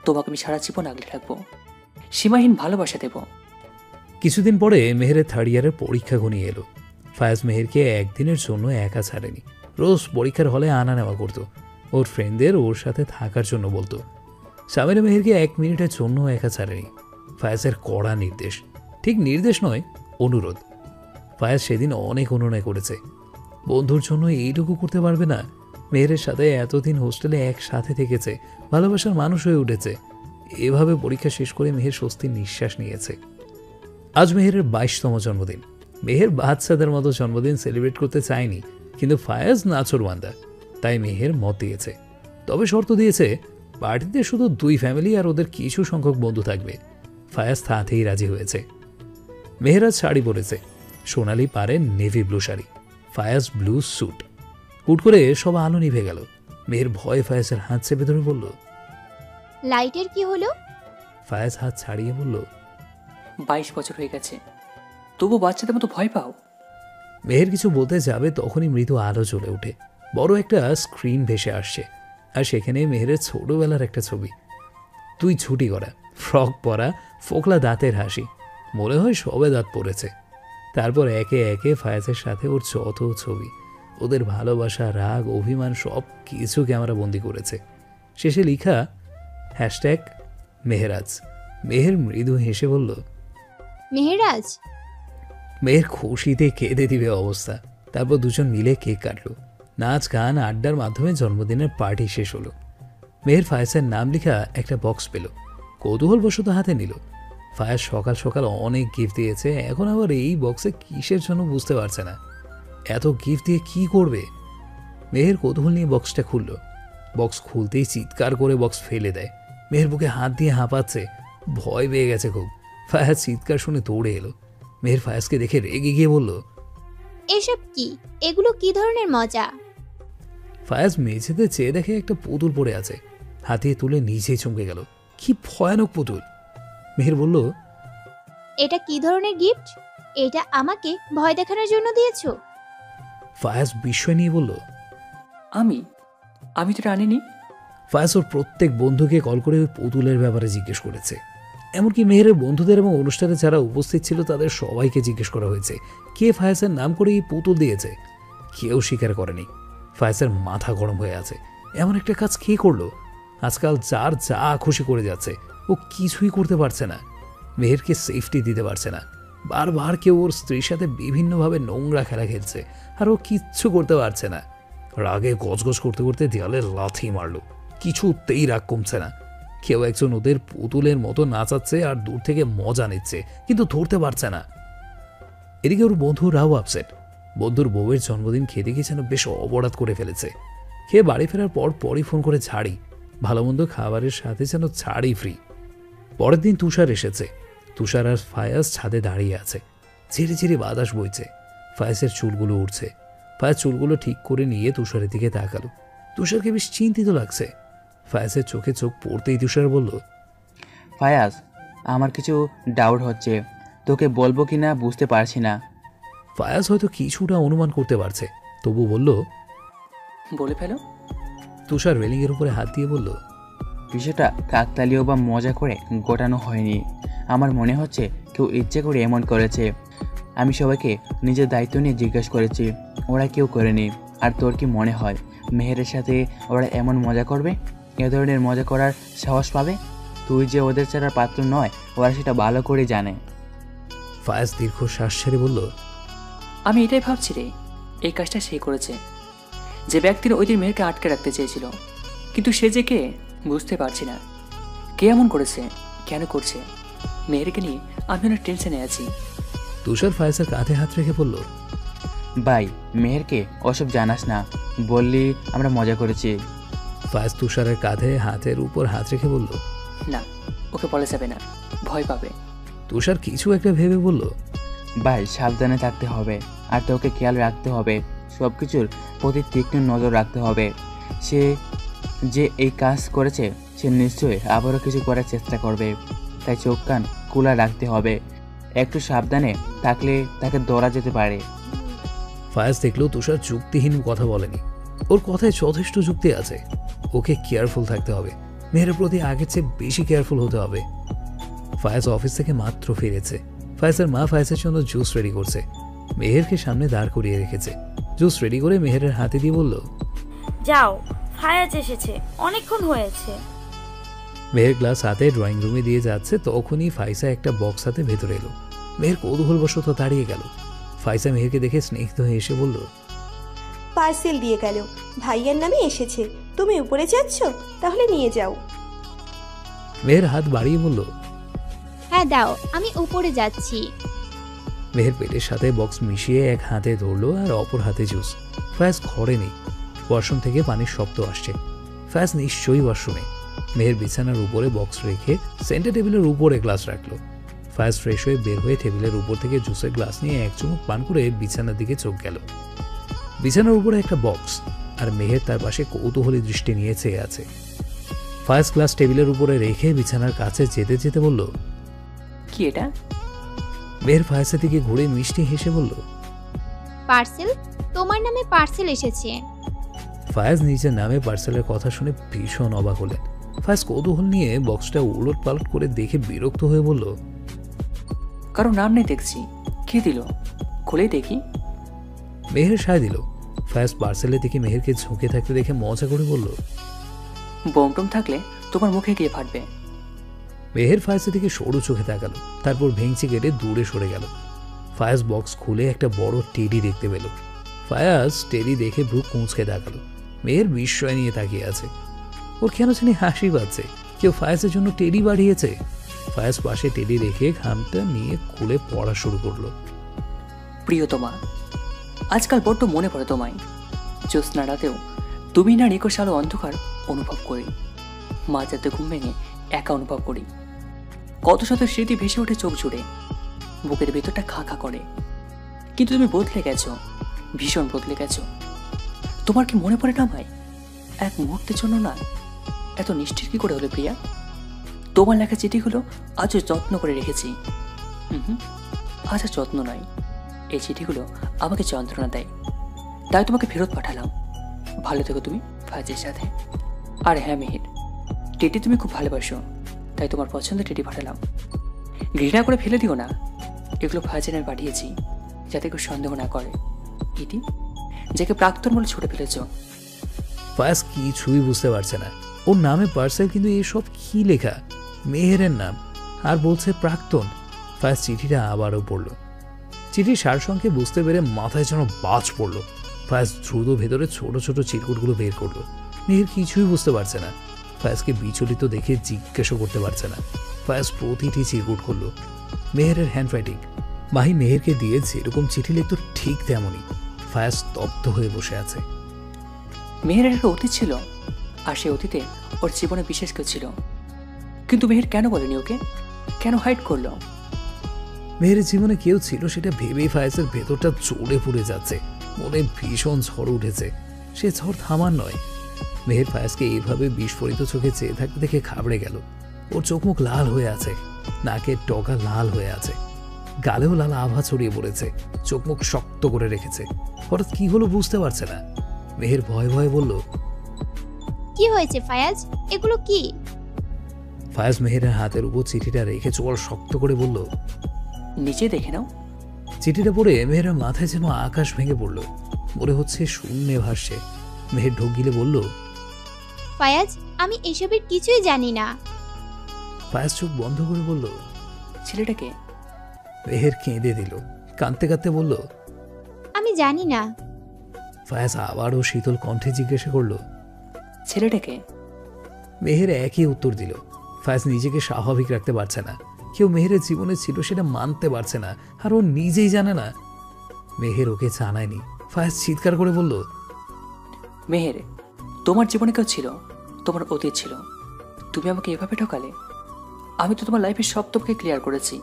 তোমাকে আমি সারা জীবন আগলে রাখবো, সীমাহীন ভালোবাসা দেব। কিছুদিন পরে মেহেরের 3rd ইয়ারের পরীক্ষা ঘনিয়ে এলো। ফায়াজ মেহেরকে একদিনের জন্য একা ছাড়েনি। রোজ পরীক্ষার হলে আনা নেওয়া করত। ওর ফ্রেন্ডদের ওর সাথে থাকার জন্য বলতো। সামিরা মেহেরকে 1 মিনিটের জন্য একা ছাড়েনি। ফায়াজের কড়া নির্দেশ, ঠিক নির্দেশ নয়, অনুরোধ। ফায়াজ সেদিন অনেক অনুনয় করেছে। বন্ধুর জন্য এইটুকু করতে পারবে না? মেহেরের সাথে এতদিন হোস্টেলে একসাথে থেকেছে, ভালোবাসার মানুষ হয়ে উঠেছে। এভাবে পরীক্ষা শেষ করে মেহের স্বস্তির নিঃশ্বাস নিয়েছে। আজ মেহেরের 22তম জন্মদিন। মেহের বাচ্চাদের মতো জন্মদিন সেলিব্রেট করতে চায়নি, কিন্তু ফায়াজ নাছোড়বান্দা, তাই মেহের মত দিয়েছে। তবে শর্ত দিয়েছে, পার্টিতে শুধু 2 ফ্যামিলি আর ওদের কিছু সংখ্যক বন্ধু থাকবে। ফায়াজ তাতেই রাজি হয়েছে। মেহের আজ শাড়ি পরেছে, সোনালি পারে navy blue sari, Fayaz blue suit. হুট করে সব আলো নিভে গেল। মেহের ভয়ে ফায়াজের হাত চেপে ধরে বলল, লাইটের কি হলো? ফায়াজ হাত ছাড়িয়ে বলল, 22 বছর হয়ে গেছে, তবু বাচ্চাদের মতো ভয় পাও? মেহের কিছু বলতে যাবে তখনই মৃদু আলো জ্বলে ওঠে। বড় একটা স্ক্রিন ভেসে আসছে, আর সেখানে মেহেরের ছোটবেলার একটা ছবি। তুই ছুটি করা, ফ্রক পরা, ফোকলা দাঁতের হাসি, মনে হয় সবে দাঁত পড়েছে। তারপর একে একে ফায়াজের সাথে ওর যত ছবি, ওদের ভালোবাসা, রাগ, অভিমান সব কিছু ক্যামেরা বন্দি করেছে। শেষে লিখা #মেহেরাজ। মেহের মৃদু হেসে বলল, মেহেরাজ। মেয়ের খুশিতে কেঁদে দিবে অবস্থা। তারপর দুজন মিলে কেক কাটলো। নাচ, গান, আড্ডার মাধ্যমে জন্মদিনের পার্টি শেষ হলো। মেহের ফায়াজের নাম লেখা একটা বক্স পেল, কৌতূহলবশত হাতে নিল। ফায়াজ সকাল সকাল অনেক গিফট দিয়েছে, এখন আবার এই বক্সে কিসের জন্য বুঝতে পারছে না। এত গিফট দিয়ে কি করবে? মেহের কৌতূহল নিয়ে বক্সটা খুলল। বক্স খুলতেই চিৎকার করে বক্স ফেলে দেয়। মেহের বুকে হাত দিয়ে হাঁপাচ্ছে, ভয় পেয়ে গেছে খুব। ফায়াজ চিৎকার শুনে দৌড়ে এলো। মেহের ফায়াজকে দেখে রেগে গিয়ে বলল, এসব কি? এগুলো কি ধরনের মজা? ফায়াজ মেঝেতে চেয়ে দেখে একটা পুতুল পড়ে আছে। হাতিয়ে তুলে নিজেই চমকে গেল, কি ভয়ানক পুতুল। মেহের বলল, এটা কি ধরনের গিফট? এটা আমাকে ভয় দেখানোর জন্য দিয়েছো? ফায়াজ বিস্ময় নিয়ে বলল, আমি তো এটা আনিনি। ফায়াজ ওর প্রত্যেক বন্ধুকে কল করে ওই পুতুলের ব্যাপারে জিজ্ঞেস করেছে। এমনকি মেহেরের বন্ধুদের এবং অনুষ্ঠানে যারা উপস্থিত ছিল তাদের সবাইকে জিজ্ঞেস করা হয়েছে কে ফায়াজের নাম করে এই পুতুল দিয়েছে। কেউ স্বীকার করেনি। ফায়াজের মাথা গরম হয়ে আছে, এমন একটা কাজ কে করলো? আজকাল যার যা খুশি করে যাচ্ছে, ও কিছুই করতে পারছে না। মেহেরকে সেফটি দিতে পারছে না। বারবার কেউ ওর স্ত্রীর সাথে বিভিন্নভাবে নোংরা খেলা খেলছে, আর ও কিচ্ছু করতে পারছে না। রাগে গজগজ করতে করতে দেয়ালে লাথি মারল, কিছুতেই রাগ কমছে না। কেউ একজন ওদের পুতুলের মতো নাচাচ্ছে আর দূর থেকে মজা নিচ্ছে, কিন্তু ধরতে পারছে না। এদিকে ওর বন্ধুরাও আপসেট। বন্ধুর বউয়ের জন্মদিন খেতে গিয়ে যেন বেশ অপরাধ করে ফেলেছে। খেয়ে বাড়ি ফেরার পরই ফোন করে ছাড়ি, ভালো মন্দ খাবারের সাথে যেন ছাড়ি ফ্রি। পরের দিন তুষার এসেছে। তুষার আর ফায়াজ ছাদে দাঁড়িয়ে আছে। ঝিরি ঝিরি বাতাস বইছে, ফায়াজের চুলগুলো উঠছে। ফায়াজ চুলগুলো ঠিক করে নিয়ে তুষারের দিকে তাকালো। তুষারকে বেশ চিন্তিত লাগছে। ফায়াজের চোখে চোখ পড়তেই তুষার বলল, ফায়াজ, আমার কিছু ডাউট হচ্ছে, তোকে বলবো কি না বুঝতে পারছি না। ফায়াজ হয়তো কিছুটা অনুমান করতে পারছে, তবু বলল, বলে ফেলো। তুষার রেলিংয়ের উপরে হাত দিয়ে বলল, বিষয়টা কাকতালীয় বা মজা করে গোটানো হয়নি। আমার মনে হচ্ছে কেউ ইচ্ছে করে এমন করেছে। আমি সবাইকে নিজের দায়িত্ব নিয়ে জিজ্ঞেস করেছি, ওরা কেউ করেনি। আর তোর কি মনে হয় মেহেরের সাথে ওরা এমন মজা করবে? এ ধরনের মজা করার সাহস পাবে? তুই যে ওদের ছাড়ার পাত্র নয়, ওরা সেটা ভালো করে জানে। ফায়াজ দীর্ঘ শ্বাস ছেড়ে বলল, আমি এটাই ভাবছি রে, এই কাজটা সে করেছে। যে ব্যক্তির ওই দিন মেয়েরকে আটকে রাখতে চেয়েছিল, কিন্তু সে যে কে বুঝতে পারছি না। কে এমন করেছে, কেন করছে? মেয়েরকে নিয়ে আমি অনেক টেনশনে আছি। তুষার ফায়াজের কাঁধে হাত রেখে বলল, ভাই, মেহেরকে ওসব জানাস না, বললি আমরা মজা করেছি। ফায়াজ তুষারের কাঁধে হাতের উপর হাত রেখে বলল, না, ওকে বলা যাবে না, ভয় পাবে। তুষার কিছু একটা ভেবে বলল, ভাই সাবধানে থাকতে হবে, আর তোকে খেয়াল রাখতে হবে, সব কিছুর প্রতি তীক্ষ্ণ নজর রাখতে হবে। সে যে এই কাজ করেছে সে নিশ্চয়ই আবারও কিছু করার চেষ্টা করবে, তাই চোখ কান খোলা রাখতে হবে। একটু সাবধানে থাকলে তাকে ধরা যেতে পারে। ফায়াজ দেখলো তুষার যুক্তিহীন কথা বলেনি, ওর কথায় যথেষ্ট যুক্তি আছে। ওকে কেয়ারফুল থাকতে হবে, মেয়ের প্রতি আগের চেয়ে বেশি কেয়ারফুল হতে হবে। ফায়াজ অফিস থেকে মাত্র ফিরেছে। ফায়াজের মা ফায়াজের জন্য জুস রেডি করছে, মেহেরকে সামনে দাঁড় করিয়ে রেখেছে। জুস রেডি করে মেহেরের হাতে দিয়ে বলল, যাও, ফায়াজ এসেছে, অনেকক্ষণ হয়েছে। মেহের গ্লাস হাতে ড্রয়িং রুমে দিয়ে যাচ্ছে, তখনই ফাইসা একটা বক্স হাতে ভেতরে এলো। মেহের কৌতূহলবশত দাঁড়িয়ে গেল। ফাইসা মেহেরকে দেখে স্নিগ্ধ হয়ে এসে বলল, পার্সেল দিয়ে গেল, ভাইয়ার নামে এসেছে। তুমি উপরে যাচ্ছ, তাহলে নিয়ে যাও। মেহের হাত বাড়িয়ে বলল, হ্যাঁ দাও, আমি উপরে যাচ্ছি। মেহের পেটের সাথে বক্স মিশিয়ে এক হাতে ধরলো আর অপর হাতে জুস। ফায়াজ ঘরে নেই, ওয়াশরুম থেকে পানির শব্দ আসছে। ফায়াজ নিশ্চয়ই ওয়াশরুমে। মেহের বিছানার উপরে বক্স রেখে সেন্টার টেবিলের উপরে গ্লাস রাখলো। ফায়াজ ফ্রেশ হয়ে বের হয়ে টেবিলের উপর থেকে জুসের গ্লাস নিয়ে এক চুমুক পান করে বিছানার দিকে চোখ গেল। বিছানার উপরে একটা বক্স, আর মেহের তার পাশে কৌতূহলী দৃষ্টি নিয়ে চেয়ে আছে। ফায়াজ গ্লাস টেবিলের উপরে রেখে বিছানার কাছে যেতে যেতে বলল, কি এটা? মেহের ফায়াজের দিকে ঘুরে মিষ্টি হেসে বলল, পার্সেল, তোমার নামে পার্সেল এসেছে। ফায়াজ নিজের নামে পার্সেলের কথা শুনে ভীষণ অবাক হলেন। ফায়াজ কৌতূহল নিয়ে বক্সটা উলট পালট করে দেখে বিরক্ত হয়ে বলল, কারো নাম নেই দেখছি, কে দিল? খুলেই দেখি। মেহের সায় দিল। ফায়াজ পার্সেলের দিকে মেহেরকে ঝুঁকে থাকতে দেখে মজা করে বলল, বোমটম থাকলে তোমার মুখে গিয়ে ফাটবে। মেহের ফায়াজের দিকে সরু চোখে তাকালো, তারপর ভেঙচি কেটে দূরে সরে গেল। ফায়াজ বক্স খুলে একটা বড় টেডি দেখতে পেল। ফায়াজ টেডি দেখে ভ্রু কুঁচকে তাকালো। মেহের বিস্ময় নিয়ে তাকিয়ে আছে। ওর কেন জানি হাসি পাচ্ছে, কেউ ফায়াজের জন্য টেডি বাড়িয়েছে। ফায়াজ পাশে টেডি রেখে খামটা নিয়ে খুলে পড়া শুরু করলো। প্রিয়তমা, আজকাল বড্ড মনে পড়ে তোমায়। জ্যোৎস্না রাতেও তুমি না নিকষ আলো অন্ধকার অনুভব করি। মাঝরাতে ঘুম ভেঙে একা অনুভব করি। কত শত স্মৃতি ভেসে ওঠে চোখ জুড়ে, বুকের ভেতরটা খা খা করে। কিন্তু তুমি বদলে গেছো, ভীষণ বদলে গেছো। তোমার কি মনে পড়ে না আমায়? এক মুহূর্তের জন্য না। এত নিষ্ঠির কি করে হলো প্রিয়া? তোমার লেখা চিঠিগুলো আজও যত্ন করে রেখেছি। আজ আর যত্ন নয়, এই চিঠিগুলো আমাকে যন্ত্রণা দেয়, তাই তোমাকে ফেরত পাঠালাম। ভালো থেকো তুমি ফায়াজের সাথে। আর হ্যাঁ মেহের, টেটি তুমি খুব ভালোবাসো, তাই তোমার পছন্দের টেটি পাঠালাম। ঘৃণা করে ফেলে দিও না, এগুলো ফায়াজের আমি পাঠিয়েছি যাতে কেউ সন্দেহ না করে। ইতি, যাকে প্রাক্তন বলে ছুটে ফেলেছ। ফায়াজ কিছুই বুঝতে পারছে না। ওর নামে পার্সেল, কিন্তু এসব কি লেখা? মেহেরের নাম, আর বলছে প্রাক্তন। ফায়াজ চিঠিটা আবারও পড়ল। চিঠির সারসংক্ষে বুঝতে পেরে মাথায় যেন বাজ পড়ল। ফায়াজ দ্রুত ভেতরে ছোট ছোট চিরকুটগুলো বের করলো। মেহের কিছুই বুঝতে পারছে না। ফায়াজকে বিচলিত দেখে জিজ্ঞাসা করতে পারছে না। ফায়াজ প্রতিটি চিরকুট করলো। মেহেরের হ্যান্ডরাইটিং। মাহি মেহেরকে দিয়ে যেরকম চিঠি লিখত ঠিক তেমনই। ফায়াজ স্তব্ধ হয়ে বসে আছে। মেহেরের একটা অতীত ছিল, আর সেই অতীতে ওর জীবনে বিশেষ কেউ ছিল। কিন্তু মেহের কেন বলেনি ওকে? কেন হাইড করলো? মেহেরের জীবনে কেউ ছিল সেটা ভেবেই ফায়াজের ভেতরটা চড়ে পড়ে যাচ্ছে। মনে ভীষণ ঝড় উঠেছে। সে ঝড় থামার নয়। মেহের ফায়াজকে এইভাবে বিস্ফোরিত চোখে চেয়ে থাকতে দেখে ঘাবড়ে গেল। ওর চোখ মুখ লাল হয়ে আছে, নাকের টকা লাল হয়ে আছে, গালেও লাল আভা ছড়িয়ে পড়েছে। চোখ মুখ শক্ত করে রেখেছে। হঠাৎ কি হলো বুঝতে পারছে না। মেহের ভয়ে ভয়ে বলল, কি হয়েছে ফায়াজ, এগুলো কি? ফায়াজ মেহেরের হাতের উপর চিঠিটা রেখে চোয়াল শক্ত করে বলল, নিচে দেখে নাও। চিঠিটা পড়ে মেহেরের মাথায় যেন আকাশ ভেঙে পড়ল। মনে হচ্ছে শূন্যে ভাসছে। মেহের ঢোক গিলে বলল, ফায়াজ, আমি এসবের কিছুই জানি না। ফায়াজ চোখ বন্ধ করে বলল, ছেলেটাকে? মেহের কেঁদে দিল। কাঁদতে কাঁদতে বলল, আমি জানি না। ফায়াজ আবারও শীতল কণ্ঠে জিজ্ঞাসা করল, ছেলেটাকে? মেহের একই উত্তর দিল। ফায়াজ নিজেকে স্বাভাবিক রাখতে পারছে না। কেউ মেহেরের জীবনে ছিল সেটা মানতে পারছে না, আর ও নিজেই জানে না। মেহের ওকে জানায়নি। ফায়াজ চিৎকার করে বলল, মেহের, তোমার জীবনে কেউ ছিল, তোমার অতীত ছিল। তুমি আমাকে এভাবে ঠকালে। আমি তো তোমার লাইফের সব তোমাকে ক্লিয়ার করেছি,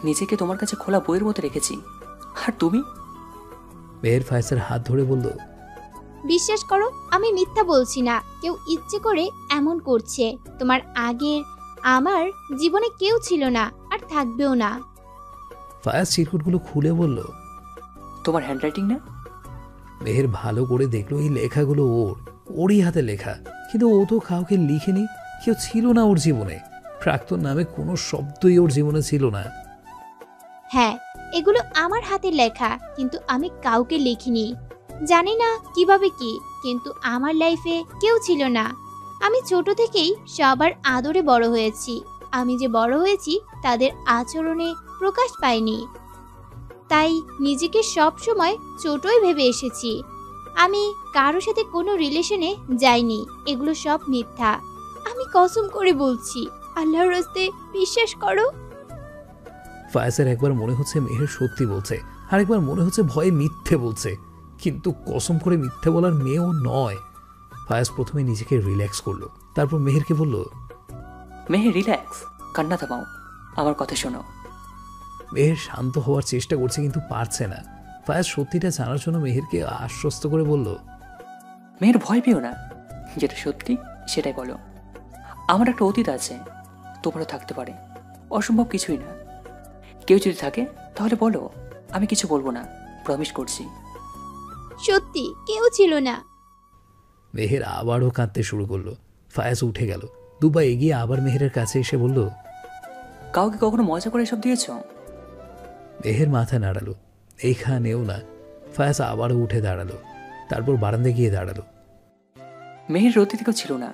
নিজেকে তোমার কাছে খোলা বইয়ের মতো রেখেছি। আর তুমি? মেহের ফায়েজের হাত ধরে বলল, বিশ্বাস করো, আমি মিথ্যা বলছি না। কেউ ইচ্ছে করে এমন করছে। তোমার আগের আমার জীবনে কেউ ছিল না, আর থাকবেও না। ফায়েজ চিরকুটগুলো খুলে বলল, তোমার হ্যান্ডরাইটিং না? মেহের ভালো করে দেখলো এই লেখাগুলো ওরই হাতে লেখা, কিন্তু ও তো কাউকে লিখেনি, কেউ ছিল না ওর জীবনে। প্রাক্তন নামে কোনো শব্দই ওর জীবনে ছিল না। হ্যাঁ, এগুলো আমার হাতে লেখা, কিন্তু আমি কাউকে লিখিনি। জানি না কিভাবে কি, কিন্তু আমার লাইফে কেউ ছিল না। আমি ছোট থেকেই সবার আদরে বড় হয়েছি। আমি যে বড় হয়েছি তাদের আচরণে প্রকাশ পাইনি, তাই নিজেকে সব সময় ছোটই ভেবে এসেছি। আমি কারোর সাথে কোনো রিলেশনে যাইনি। এগুলো সব মিথ্যা। আমি কসম করে বলছি, আল্লাহর রাস্তে বিশ্বাস করো। ফায়েজের একবার মনে হচ্ছে মেহের সত্যি বলছে, আর একবার মনে হচ্ছে ভয়ে মিথ্যে বলছে, কিন্তু কসম করে মিথ্যে বলার মেয়েও নয়। ফায়েজ প্রথমে নিজেকে রিল্যাক্স করলো, তারপর মেহেরকে বলল, মেহের রিল্যাক্স, কান্না থামাও, আমার কথা শোনো। মেহের শান্ত হওয়ার চেষ্টা করছে, কিন্তু পারছে না। ফায়েজ সত্যিটা জানার জন্য মেহেরকে আশ্বস্ত করে বলল, মেহের ভয় পেও না, যেটা সত্যি সেটাই বলো। আমার একটা অতীত আছে, তোমারও থাকতে পারে, অসম্ভব কিছুই না। কেউ যদি থাকে তাহলে বলো, আমি কিছু বলবো না, প্রমিস করছি। সত্যি কেউ ছিল না। মেহের আবারও কাঁদতে শুরু করলো। ফায়েজ উঠে গেল, দুপা এগিয়ে আবার মেহেরের কাছে এসে বলল, কাউকে কখনো মজা করে এসব দিয়েছ? মেহের মাথা নাড়ালো, এইখানেও না। ফায়েজ আবারও উঠে দাঁড়ালো, তারপর বারান্দায় গিয়ে দাঁড়ালো। মেহের অতীত কেউ ছিল না,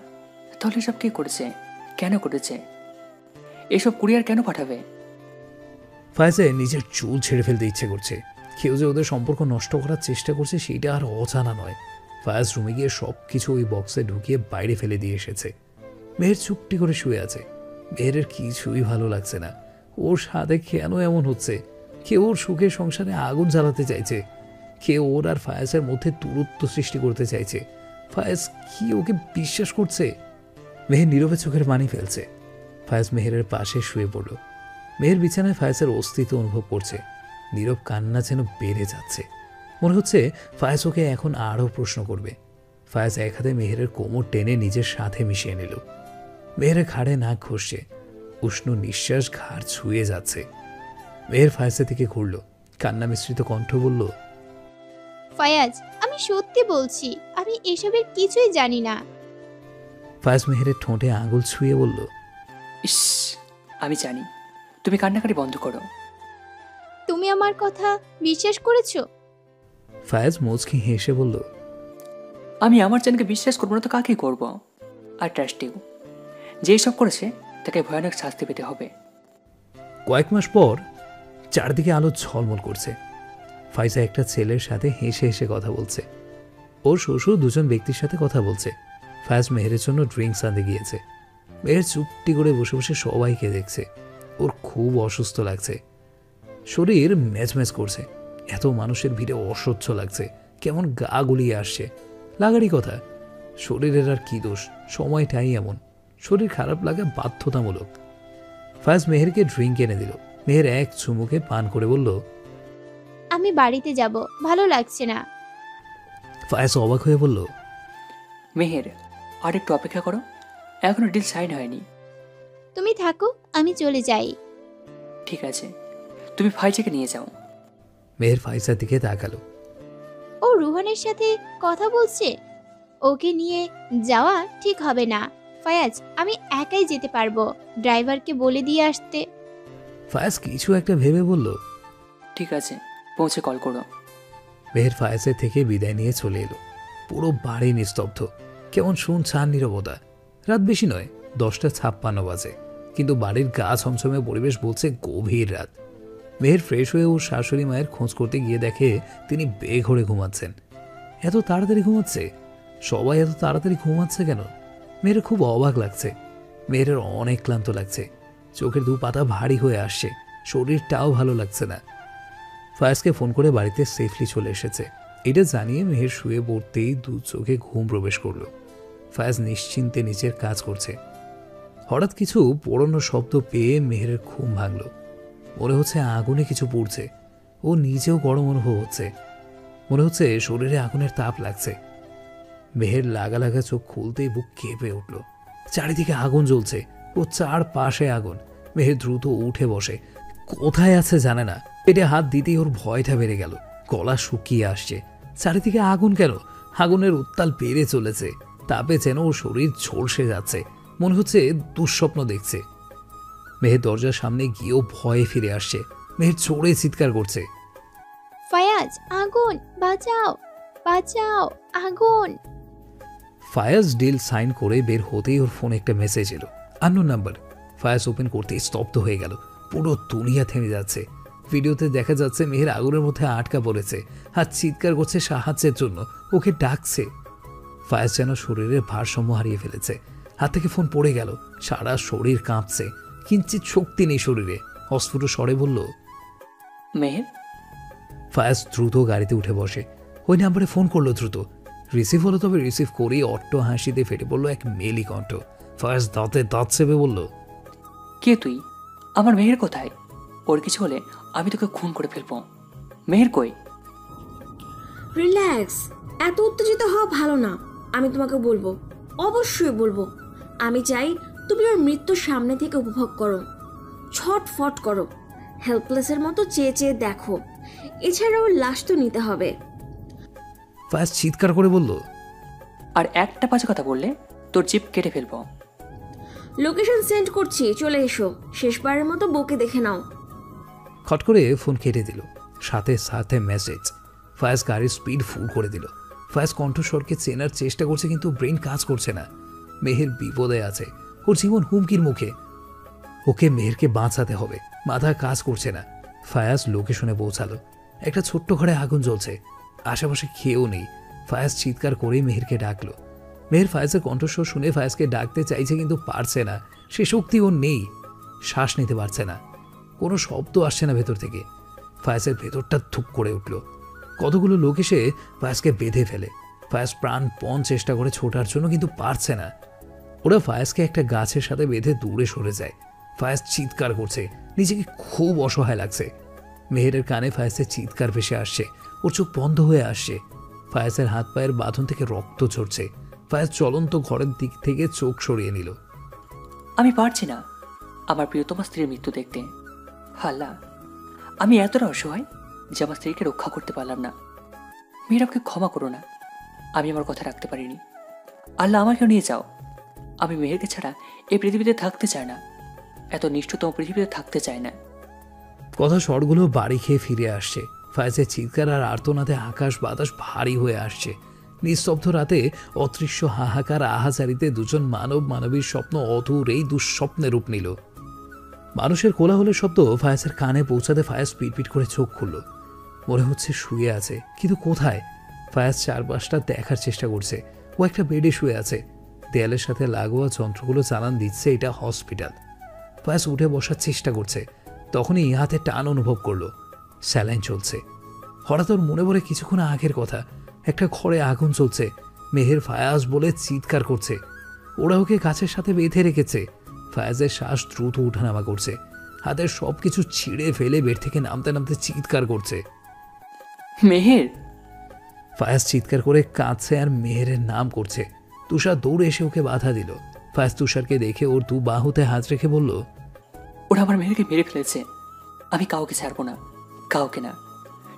তাহলে এসব কে করেছে, কেন করেছে? এসব কুরিয়ার কেন পাঠাবে? ফায়েজের নিজের চুল ছেড়ে ফেলতে ইচ্ছে করছে। কেউ যে ওদের সম্পর্ক নষ্ট করার চেষ্টা করছে সেটা আর অজানা নয়। ফায়েজ রুমে গিয়ে সব কিছু ওই বক্সে ঢুকিয়ে বাইরে ফেলে দিয়ে এসেছে। মেহের চুপটি করে শুয়ে আছে। মেহেরের কিছুই ভালো লাগছে না। ওর সাথে কেন এমন হচ্ছে? কেউ ওর সুখের সংসারে আগুন জ্বালাতে চাইছে, কেউ ওর আর ফায়েজের মধ্যে দূরত্ব সৃষ্টি করতে চাইছে। ফায়েজ কি ওকে বিশ্বাস করছে? মেহের নীরবে চোখের পানি ফেলছে। ফায়েজ মেহেরের পাশে শুয়ে পড়ল। মেহের বিছানায় ফায়েজের অস্তিত্ব অনুভব করছে। নীরব কান্না যেন বেড়ে যাচ্ছে। মনে হচ্ছে ফায়েজ ওকে এখন আরও প্রশ্ন করবে। ফায়েজ এক হাতে মেহেরের কোমর টেনে নিজের সাথে মিশিয়ে নিল। মেহেরের ঘাড়ে নাক ঘষছে, উষ্ণ নিঃশ্বাস ঘাড় ছুঁয়ে যাচ্ছে। মেহের ফায়েজের দিকে ঘুরল, কান্না মিশ্রিত কণ্ঠ বলল, ফায়াজ, আমি সত্যি বলছি, আমি এসবের কিছুই জানি না। ফায়েজ মেহেরের ঠোঁটে আঙুল ছুঁয়ে বলল, ইস, আমি জানি। তুমি কান্নাকাটি বন্ধ করো। তুমি আমার কথা বিশ্বাস করেছো? ফায়েজ মুচকি হেসে বলল, আমি আমার জানকে বিশ্বাস করবো না তো কাকে করব? আর ট্রাস্ট ইউ, যে এসব করেছে তাকে ভয়ানক শাস্তি পেতে হবে। কয়েক মাস পর চারদিকে আলো ঝলমল করছে। ফাইজা একটা ছেলের সাথে হেসে হেসে কথা বলছে। ওর শ্বশুর দুজন ব্যক্তির সাথে কথা বলছে। ফায়েজ মেহেরের জন্য ড্রিঙ্কস আনতে গিয়েছে। মেহের চুপটি করে বসে বসে সবাইকে দেখছে। ওর খুব অসুস্থ লাগছে, শরীর ম্যাচম্যাচ করছে। এত মানুষের ভিড়ে অসহ্য লাগছে, কেমন গা গুলিয়ে আসছে। লাগারই কথা, শরীরের আর কি দোষ, সময়টাই এমন। শরীর খারাপ লাগা বাধ্যতামূলক। ফায়েজ মেহেরকে ড্রিঙ্ক এনে দিল। মেহের এক চুমুকে পান করে বলল, আমি বাড়িতে যাব, ভালো লাগছে না। ফায়েজ অবাক হয়ে বলল, মেহের, আর একটু অপেক্ষা করো, এখনো ডিল সাইন হয়নি। তুমি থাকো, আমি চলে যাই। ঠিক আছে, তুমি ফাইজাকে নিয়ে যাও। মেহের ফায়েজের দিকে তাকালো। ও রুহানের সাথে কথা বলছে। ওকে নিয়ে যাওয়া ঠিক হবে না। ফায়াজ, আমি একাই যেতে পারবো, ড্রাইভারকে বলে দিয়ে আসতে। ফায়েজ কিছু একটা ভেবে বলল, ঠিক আছে, পৌঁছে কল করো। মেহের ফায়েজের থেকে বিদায় নিয়ে চলে এলো। পুরো বাড়ি নিস্তব্ধ, কেমন শুনছান নীরবতা। রাত বেশি নয়, 10:56 বাজে, কিন্তু বাড়ির গা ছমছমে পরিবেশ বলছে গভীর রাত। মেহের ফ্রেশ হয়ে ওর শাশুড়ি মায়ের খোঁজ করতে গিয়ে দেখে তিনি বেঘরে ঘুমাচ্ছেন। এত তাড়াতাড়ি ঘুমাচ্ছে? সবাই এত তাড়াতাড়ি ঘুমাচ্ছে কেন? মেয়ের খুব অবাক লাগছে। মেয়ের অনেক ক্লান্ত লাগছে, চোখের দু পাতা ভারী হয়ে আসছে, শরীরটাও ভালো লাগছে না। ফায়েজকে ফোন করে বাড়িতে সেফলি চলে এসেছে এটা জানিয়ে মেহের শুয়ে পড়তেই দু চোখে ঘুম প্রবেশ করলো। ফায়েজ নিশ্চিন্তে নিজের কাজ করছে। হঠাৎ কিছু পোড়ানো শব্দ পেয়ে মেহেরের ঘুম ভাঙল। মনে হচ্ছে আগুনে কিছু পুড়ছে। ও নিজেও গরম অনুভব হচ্ছে। মনে হচ্ছে শরীরে আগুনের তাপ লাগছে। মেহের লাগা লাগা চোখ খুলতেই বুক কেঁপে উঠল। চারিদিকে আগুন জ্বলছে, ও চারপাশে আগুন। মেহের দ্রুত উঠে বসে। কোথায় আছে জানে না। পেটে হাত দিতেই ওর ভয়টা বেড়ে গেল। গলা শুকিয়ে আসছে। চারিদিকে আগুন কেন? আগুনের উত্তাল বেড়ে চলেছে। তাপে যেন ওর শরীর ঝলসে যাচ্ছে। মনে হচ্ছে দুঃস্বপ্ন দেখছে। মেহের দরজার সামনে গিয়েও ভয়ে ফিরে আসছে। মেহের চড়ে চিৎকার করছে, ফায়াজ, আগুন! বাঁচাও, বাঁচাও, আগুন! ফায়াজ ডিল সাইন করে বের হতেই ওর ফোনে একটা মেসেজ এলো, আননোন নাম্বার। ফায়াজ ওপেন করতেই স্তব্ধ হয়ে গেল। পুরো দুনিয়া থেমে যাচ্ছে। ভিডিওতে দেখা যাচ্ছে মেহের আগুনের মধ্যে আটকা পড়েছে, আর চিৎকার করছে সাহায্যের জন্য। ওকে ডাকছে। ফায়াজ যেন শরীরের ভারসাম্য হারিয়ে ফেলেছে। হাত থেকে ফোন পড়ে গেল। সারা শরীর কাঁপছে, কিঞ্চিত শক্তি নেই শরীরে। অস্ফুট স্বরে বলল, মেহের। ফায়াজ দ্রুত গাড়িতে উঠে বসে। ওই নাম্বারে ফোন করলো দ্রুত। রিসিভ হলো, তবে রিসিভ করেই অট্ট হাসিতে ফেটে পড়লো এক মেলি কণ্ঠ। ফায়াজ দাঁতে দাঁত চেপে বলল, কে তুই? আমার মেহের কোথায়? ওর কিছু হলে আমি তোকে খুন করে ফেলবো। মেহের কই? রিল্যাক্স, এত উত্তেজিত হওয়া ভালো না। আমি তোমাকে বলবো, অবশ্যই বলবো। আমি চাই তুমি ওর মৃত্যুর সামনে থেকে উপভোগ করো, ছটফট করো, হেল্পলেসের মতো চেয়ে চেয়ে দেখো। এছাড়া ওর লাশ তো নিতে হবে। ফায়াজ চিৎকার করে বলল, আর একটা বাজে কথা বললে তোর জিপ কেটে ফেলবো। লোকেশন সেন্ড করছি, চলে এসো। শেষবারের মতো বউকে দেখে নাও। খট করে ফোন কেটে দিল। সাথে সাথে মেসেজ। ফায়াজ গাড়ির স্পিড ফুল করে দিল। ফায়াজ কণ্ঠস্বরকে চেনার চেষ্টা করছে, কিন্তু ব্রেন কাজ করছে না। মেহের বিপদে আছে, ওর জীবন হুমকির মুখে। ওকে মেহেরকে বাঁচাতে হবে। মাথা কাজ করছে না। ফায়াজ লোকেশনে পৌঁছালো। একটা ছোট্ট ঘরে আগুন জ্বলছে। আশেপাশে কেউ নেই। ফায়াজ চিৎকার করে মেহেরকে ডাকলো। মেহের ফায়াজের কণ্ঠস্বর শুনে ফায়াজকে ডাকতে চাইছে, কিন্তু পারছে না। সে শক্তি ওর নেই। শ্বাস নিতে পারছে না। কোনো শব্দ আসছে না ভেতর থেকে। ফায়াজের ভেতরটা ধুপ করে উঠল। কতগুলো লোক এসে ফায়াজকে বেঁধে ফেলে। ফায়াজ প্রাণপণ চেষ্টা করে ছোটার জন্য, কিন্তু পারছে না। ওরা ফায়াজকে একটা গাছের সাথে বেঁধে দূরে সরে যায়। ফায়াজ চিৎকার করছে, নিজেকে খুব অসহায় লাগছে। মেহেরের কানে ফায়াজের চিৎকার ভেসে আসছে। ওর চোখ বন্ধ হয়ে আসছে। ফায়াজের হাত পায়ের বাঁধন থেকে রক্ত ঝরছে। ফায়াজ চলন্ত ঘরের দিক থেকে চোখ সরিয়ে নিল। আমি পারছি না আমার প্রিয়তমা স্ত্রীর মৃত্যু দেখতে। আল্লাহ, আমি এতটা অসহায় যে আমার স্ত্রীকে রক্ষা করতে পারলাম না। মেয়েরাকে ক্ষমা করো না, আমি আমার কথা রাখতে পারিনি। আল্লাহ, আমাকেও নিয়ে যাও। আমি মেহেরকে ছাড়া এই পৃথিবীতে থাকতে চাই না। এত নিষ্ঠুতম পৃথিবীতে থাকতে চাই না। কথা স্বরগুলো বাড়ি খেয়ে ফিরে আসছে। ফায়াজের চিৎকার আর আর্তনাদে আকাশ বাতাস ভারী হয়ে আসছে। নিস্তব্ধ রাতে অদৃশ্য হাহাকার আহাজারিতে দুজন মানব মানবীর স্বপ্ন অধূরেই দুঃস্বপ্নে রূপ নিল। মানুষের কোলাহলের শব্দ ফায়াজের কানে পৌঁছাতে ফায়াজ পিটপিট করে চোখ খুলল। মনে হচ্ছে শুয়ে আছে, কিন্তু কোথায়? ফায়াজ চারপাশটা দেখার চেষ্টা করছে। ও একটা বেডে শুয়ে আছে। দেয়ালের সাথে লাগোয়া যন্ত্রগুলো জানান দিচ্ছে এটা হসপিটাল। ফায়াজ উঠে বসার চেষ্টা করছে। তখনই হাতে টান অনুভব করলো। স্যালাইন চলছে। হঠাৎ ওর মনে পড়ে কিছুক্ষণ আগের কথা। একটা ঘরে আগুন চলছে। মেহের ফায়াজ বলে চিৎকার করছে। ওরা ওকে গাছের সাথে বেঁধে রেখেছে। ফায়াজের শ্বাস দ্রুত উঠানামা করছে। হাতের সবকিছু ছিঁড়ে ফেলে বেড থেকে নামতে নামতে চিৎকার করছে, মেহের। ফায়াজ চিৎকার করে কাঁদছে আর মেহেরের নাম করছে। তুষার দৌড়ে এসে ওকে বাধা দিল। ফায়াজ তুষারকে দেখে ওর দু বাহুতে হাত রেখে বলল, ওরা আমার মেহেরকে মেরে ফেলেছে। আমি কাউকে ছাড়বো না, কাউকে না,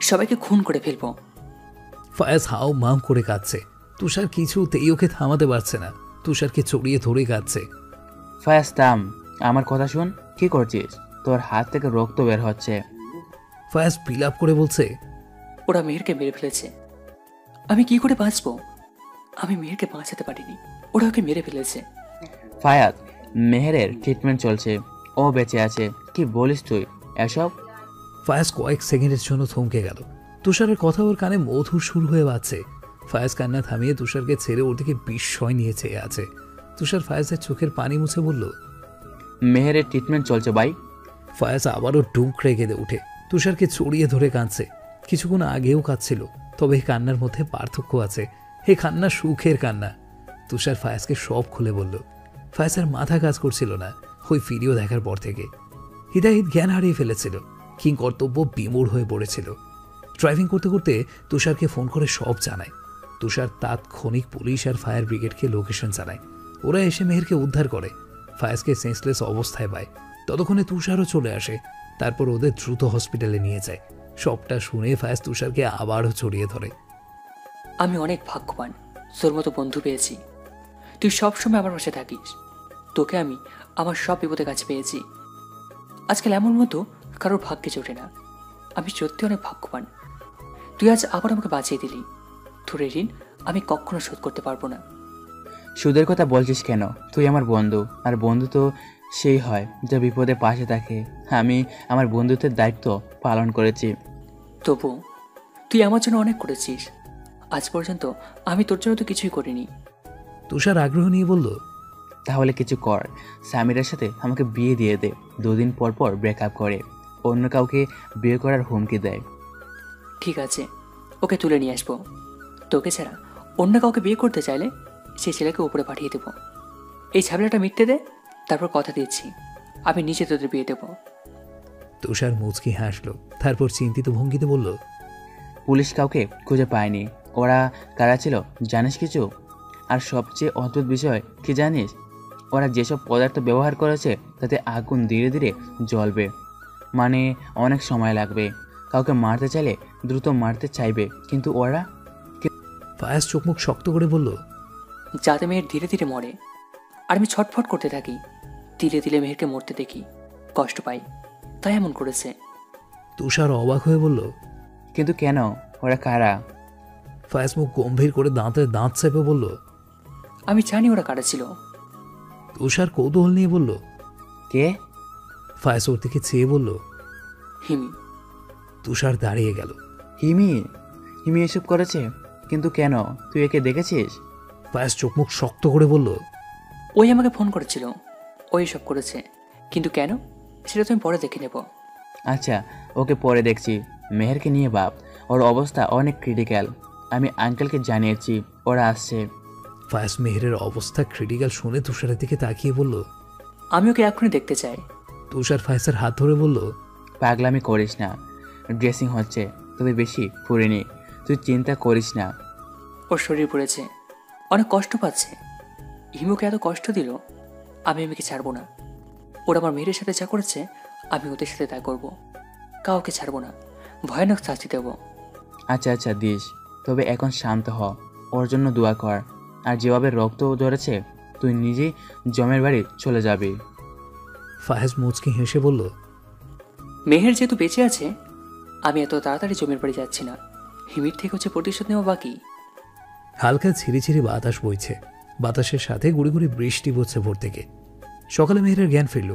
সবাইকে খুন করে ফেলবো। ফায়াজ হাও মাও করে কাঁদছে। তুষার কিছুতেই ওকে থামাতে পারছে না। তুষারকে চড়িয়ে ধরে কাঁদছে। ফায়াজ থাম, আমার কথা শোন। কি করছিস? তোর হাত থেকে রক্ত বের হচ্ছে। ফায়াজ বিলাপ করে বলছে, ওরা মেহেরকে মেরে ফেলেছে। আমি কি করে বাঁচবো? আমি মেহেরকে বাঁচাতে পারিনি, ওরা ওকে মেরে ফেলেছে। ফায়াজ, মেহেরের ট্রিটমেন্ট চলছে, ও বেঁচে আছে। কি বলিস তুই এসব? ফায়াজ কয়েক সেকেন্ডের জন্য থমকে গেল। তুষারের কথা ওর কানে মধুর সুর হয়ে বাজছে। ফায়াজ কান্না থামিয়ে তুষারকে ছেড়ে ওর দিকে বিস্ময় নিয়ে চেয়ে আছে। তুষার ফায়াজের চোখের পানি মুছে বলল, মেহেরের ট্রিটমেন্ট চলছে ভাই। ফায়াজ আবারও ডুকরে কেঁদে উঠে তুষারকে চড়িয়ে ধরে কাঁদছে। কিছুক্ষণ আগেও কাঁদছিল, তবে এই কান্নার মধ্যে পার্থক্য আছে। হে কান্না সুখের কান্না। তুষার ফায়াজকে সব খুলে বলল। ফায়েজের মাথা কাজ করছিল না ওই ভিডিও দেখার পর থেকে। হিদাহিত জ্ঞান হারিয়ে ফেলেছিল, কিংকর্তব্য বিমূঢ় হয়ে পড়েছিল। ড্রাইভিং করতে করতে তুষারকে ফোন করে সব জানায়। তুষার তাৎক্ষণিক পুলিশ আর ফায়ার ব্রিগেডকে লোকেশন জানায়। ওরা এসে মেহেরকে উদ্ধার করে। ফায়েজকে সেন্সলেস অবস্থায় পায়। ততক্ষণে তুষারও চলে আসে। তারপর ওদের দ্রুত হসপিটালে নিয়ে যায়। সবটা শুনে ফায়েজ তুষারকে আবারও জড়িয়ে ধরে। আমি অনেক ভাগ্যবান, তোর মতো বন্ধু পেয়েছি। তুই সবসময় আমার পাশে থাকিস। তোকে আমি আমার সব বিপদের কাছে পেয়েছি। আজকাল এমন মতো কারোর ভাগ্যে জোটে না। আমি সত্যি অনেক ভাগ্যবান। তুই আজ আবার আমাকে বাঁচিয়ে দিলি। তোর এই ঋণ আমি কখনো শোধ করতে পারবো না। সুদের কথা বলছিস কেন? তুই আমার বন্ধু, আর বন্ধু তো সেই হয় যা বিপদে পাশে থাকে। আমি আমার বন্ধুত্বের দায়িত্ব পালন করেছি। তবু তুই আমার জন্য অনেক করেছিস। আজ পর্যন্ত আমি তোর জন্য তো কিছুই করিনি। তুষার আগ্রহ নিয়ে বলল, তাহলে কিছু কর, সামিরার সাথে আমাকে বিয়ে দিয়ে দে। 2 দিন পর পর ব্রেকআপ করে অন্য কাউকে বিয়ে করার হুমকি দেয়। ঠিক আছে, ওকে তুলে নিয়ে আসবো। তোকে ছাড়া অন্য কাউকে বিয়ে করতে চাইলে সেই ছেলেকে উপরে পাঠিয়ে দেবো। এই ঝামেলাটা মিটতে দে, তারপর কথা দিচ্ছি আমি নিজে তোদের বিয়ে দেবো। তুষার মুচকি হাসলো, তারপর চিন্তিত ভঙ্গিতে বলল, পুলিশ কাউকে খুঁজে পায়নি। ওরা কারা ছিল জানিস কিছু? আর সবচেয়ে অদ্ভুত বিষয় কি জানিস? ওরা যেসব পদার্থ ব্যবহার করেছে তাতে আগুন ধীরে ধীরে জ্বলবে, মানে অনেক সময় লাগবে। কাউকে মারতে চাইলে দ্রুত মারতে চাইবে, কিন্তু ওরা। ফায়েজ চোখ মুখ শক্ত করে বলল, যাতে মেয়ের ধীরে ধীরে মরে, আর আমি ছটফট করতে থাকি। ধীরে ধীরে মেয়েরকে মরতে দেখি, কষ্ট পাই, তাই এমন করেছে। তুষার অবাক হয়ে বলল, কিন্তু কেন? ওরা কারা? ফায়েজ মুখ গম্ভীর করে দাঁতে দাঁত চেপে বলল, আমি জানি ওরা কারা ছিল। তুষার কৌতূহল নিয়ে বলল, কে? ফায়েজ ওর দিকে চেয়ে বলল, হিমি। তুষার দাঁড়িয়ে গেল। হিমি? হিমি এসব করেছে? কিন্তু কেন? তুই একে দেখেছিস? ফায়েজ চোখ মুখ শক্ত করে বলল, ওই আমাকে ফোন করেছিল, ওই সব করেছে। কিন্তু কেন সেটা তুমি পরে দেখে নেব। আচ্ছা, ওকে পরে দেখছি। মেহেরকে নিয়ে ভাব, ওর অবস্থা অনেক ক্রিটিক্যাল। আমি আঙ্কেলকে জানিয়েছি, ওরা আসছে। ফায়েজ মেহেরের অবস্থা ক্রিটিক্যাল শুনে তুষারের দিকে তাকিয়ে বলল, আমি ওকে এখনই দেখতে চাই। তুষার ফায়েজের হাত ধরে বলল, পাগলামি করিস না, ড্রেসিং হচ্ছে, তবে বেশি পুরিনি। তুই চিন্তা করিস না। ওর শরীর পড়েছে, অনেক কষ্ট পাচ্ছে। হিমুকে এত কষ্ট দিল, আমি আমাকে ছাড়বো না। ওরা আমার মেয়ের সাথে যা করেছে আমি ওদের সাথে তা করবো। কাউকে ছাড়বো না, ভয়ানক শাস্তি দেবো। আচ্ছা আচ্ছা দিস, তবে এখন শান্ত হ। ওর জন্য দোয়া কর। আর যেভাবে রক্ত ধরেছে, তুই নিজেই জমের বাড়ি চলে যাবি। ফায়েজ মুচকি হেসে বলল, মেহের যেহেতু বেঁচে আছে, আমি এত তাড়াতাড়ি জমির বাড়ি যাচ্ছি না। হিমির থেকে হচ্ছে প্রতিশোধ নেওয়া বাকি। হালকা ছিঁড়ি বাতাস বইছে, বাতাসের সাথে গুড়ি গুড়ি বৃষ্টি পড়ছে ভোর থেকে। সকালে মেহেরের জ্ঞান ফিরল।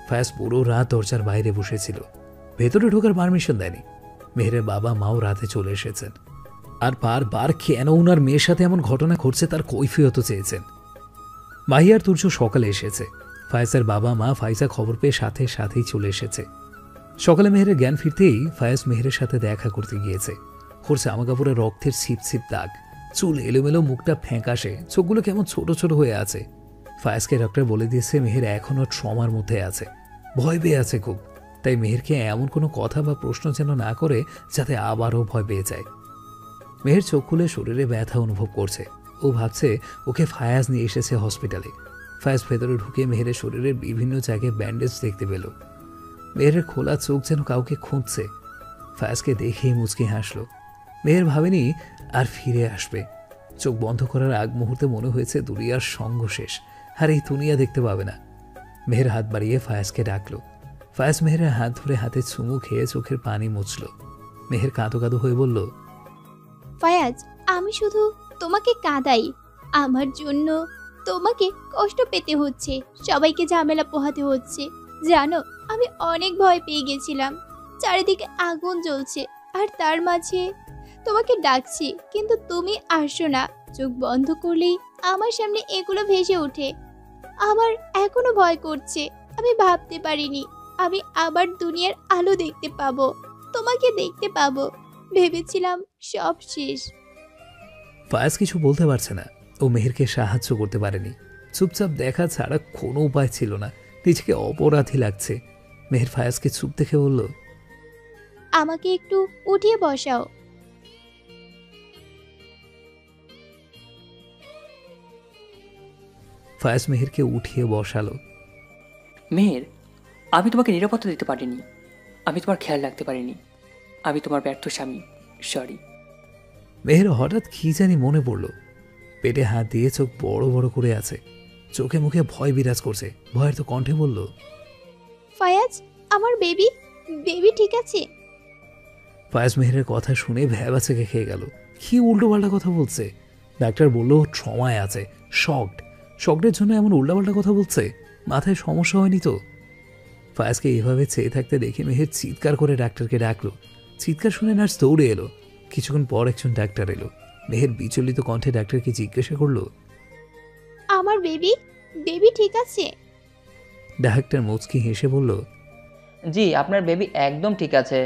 ফায়েজ পুরো রাত দরজার বাইরে বসেছিল, ভেতরে ঢোকার পারমিশন দেয়নি। মেহেরের বাবা মাও রাতে চলে এসেছেন, আর বারবার কেন উনার মেয়ের সাথে এমন ঘটনা ঘটছে তার কৈফিয়ত চেয়েছেন। মাহি আর তুর্য সকালে এসেছে। ফায়েজের বাবা মা ফাইজা খবর পেয়ে সাথে সাথেই চলে এসেছে। সকালে মেহেরের জ্ঞান ফিরতেই ফায়েজ মেহেরের সাথে দেখা করতে গিয়েছে। করছে জামাকাপড়ে রক্তের ছিপ ছিপ দাগ, চুল এলোমেলো, মুখটা ফ্যাঁকাশে, চোখগুলো কেমন ছোট ছোট হয়ে আছে। ফায়েজকে ডক্টর বলে দিয়েছে মেহের এখনও ট্রমার মধ্যে আছে, ভয় পেয়ে আছে খুব। তাই মেহেরকে এমন কোনো কথা বা প্রশ্ন যেন না করে যাতে আবারও ভয় পেয়ে যায়। মেহের চোখ খুলে শরীরে ব্যথা অনুভব করছে। ও ভাবছে ওকে ফায়াজ নিয়ে এসেছে হসপিটালে। ফায়াজ ভেতরে ঢুকে মেহেরের শরীরের বিভিন্ন জায়গায় ব্যান্ডেজ দেখতে পেল। মেহেরের খোলা চোখ যেন কাউকে খুঁজছে। ফায়াজকে দেখেই মুচকি হাসল। মেহের ভাবেনি আর ফিরে আসবে। চোখ বন্ধ করার আগ মুহূর্তে মনে হয়েছে দুনিয়ার সঙ্গ শেষ, আর এই দুনিয়া দেখতে পাবে না। মেহের হাত বাড়িয়ে ফায়াজকে ডাকলো। ফায়াজ মেহেরের হাত ধরে হাতে চুমু খেয়ে চোখের পানি মুছল। মেহের কাঁদো কাঁদো হয়ে বলল, ফায়াজ, আমি শুধু তোমাকে কাঁদাই। আমার জন্য তোমাকে কষ্ট পেতে হচ্ছে, সবাইকে ঝামেলা পোহাতে হচ্ছে। জানো, আমি অনেক ভয় পেয়ে গেছিলাম। চারিদিকে আগুন জ্বলছে, আর তার মাঝে তোমাকে ডাকছি, কিন্তু তুমি আসো না। চোখ বন্ধ করলেই আমার সামনে এগুলো ভেসে ওঠে। আমার এখনো ভয় করছে। আমি ভাবতে পারিনি আমি আবার দুনিয়ার আলো দেখতে পাবো, তোমাকে দেখতে পাবো। ভেবেছিলাম সব শেষ। ফায়াজ কিছু বলতে পারছে না। ও মেহেরকে সাহায্য করতে পারেনি। চুপচাপ দেখা ছাড়া কোনো উপায় ছিল না, নিজেকে অপরাধী লাগছে। মেহের ফায়াজকে চুপ দেখে বলল, আমাকে একটু উঠিয়ে বসাও। ফায়াজ মেহেরকে উঠিয়ে বসালো। মেহের, আমি তোমাকে নিরাপত্তা দিতে পারিনি, আমি তোমার খেয়াল রাখতে পারিনি, আমি তোমার ব্যর্থ স্বামী, সরি। মেহের হঠাৎ কি জানি মনে পড়ল, পেটে হাত দিয়ে চোখ বড় বড় করে আছে, চোখে মুখে ভয় বিরাজ করছে। ভয়ের তো কণ্ঠে বলল, ফায়াজ, আমার বেবি বেবি ঠিক আছে? ফায়াজ মেহেরের কথা শুনে ভ্যাবাচেকে খেয়ে গেল। কি উল্টোপাল্টা কথা বলছে! ডাক্তার বলল ট্রমায় আছে, শকডের জন্য এমন উল্টাপাল্টা কথা বলছে। মাথায় সমস্যা হয়নি তো? ফায়াজকে এইভাবে চেয়ে থাকতে দেখে মেহের চিৎকার করে ডাক্তারকে ডাকলো। চিৎকার শুনে নার্স দৌড়ে এলো। কিছুক্ষণ পর একজন ডাক্তার এলো। মেহের বিচলিত কণ্ঠে ডাক্তারকে জিজ্ঞাসা করলো, আমার বেবি বেবি ঠিক আছে? ডাক্তার মুচকি হেসে বলল, জি, আপনার বেবি একদম ঠিক আছে।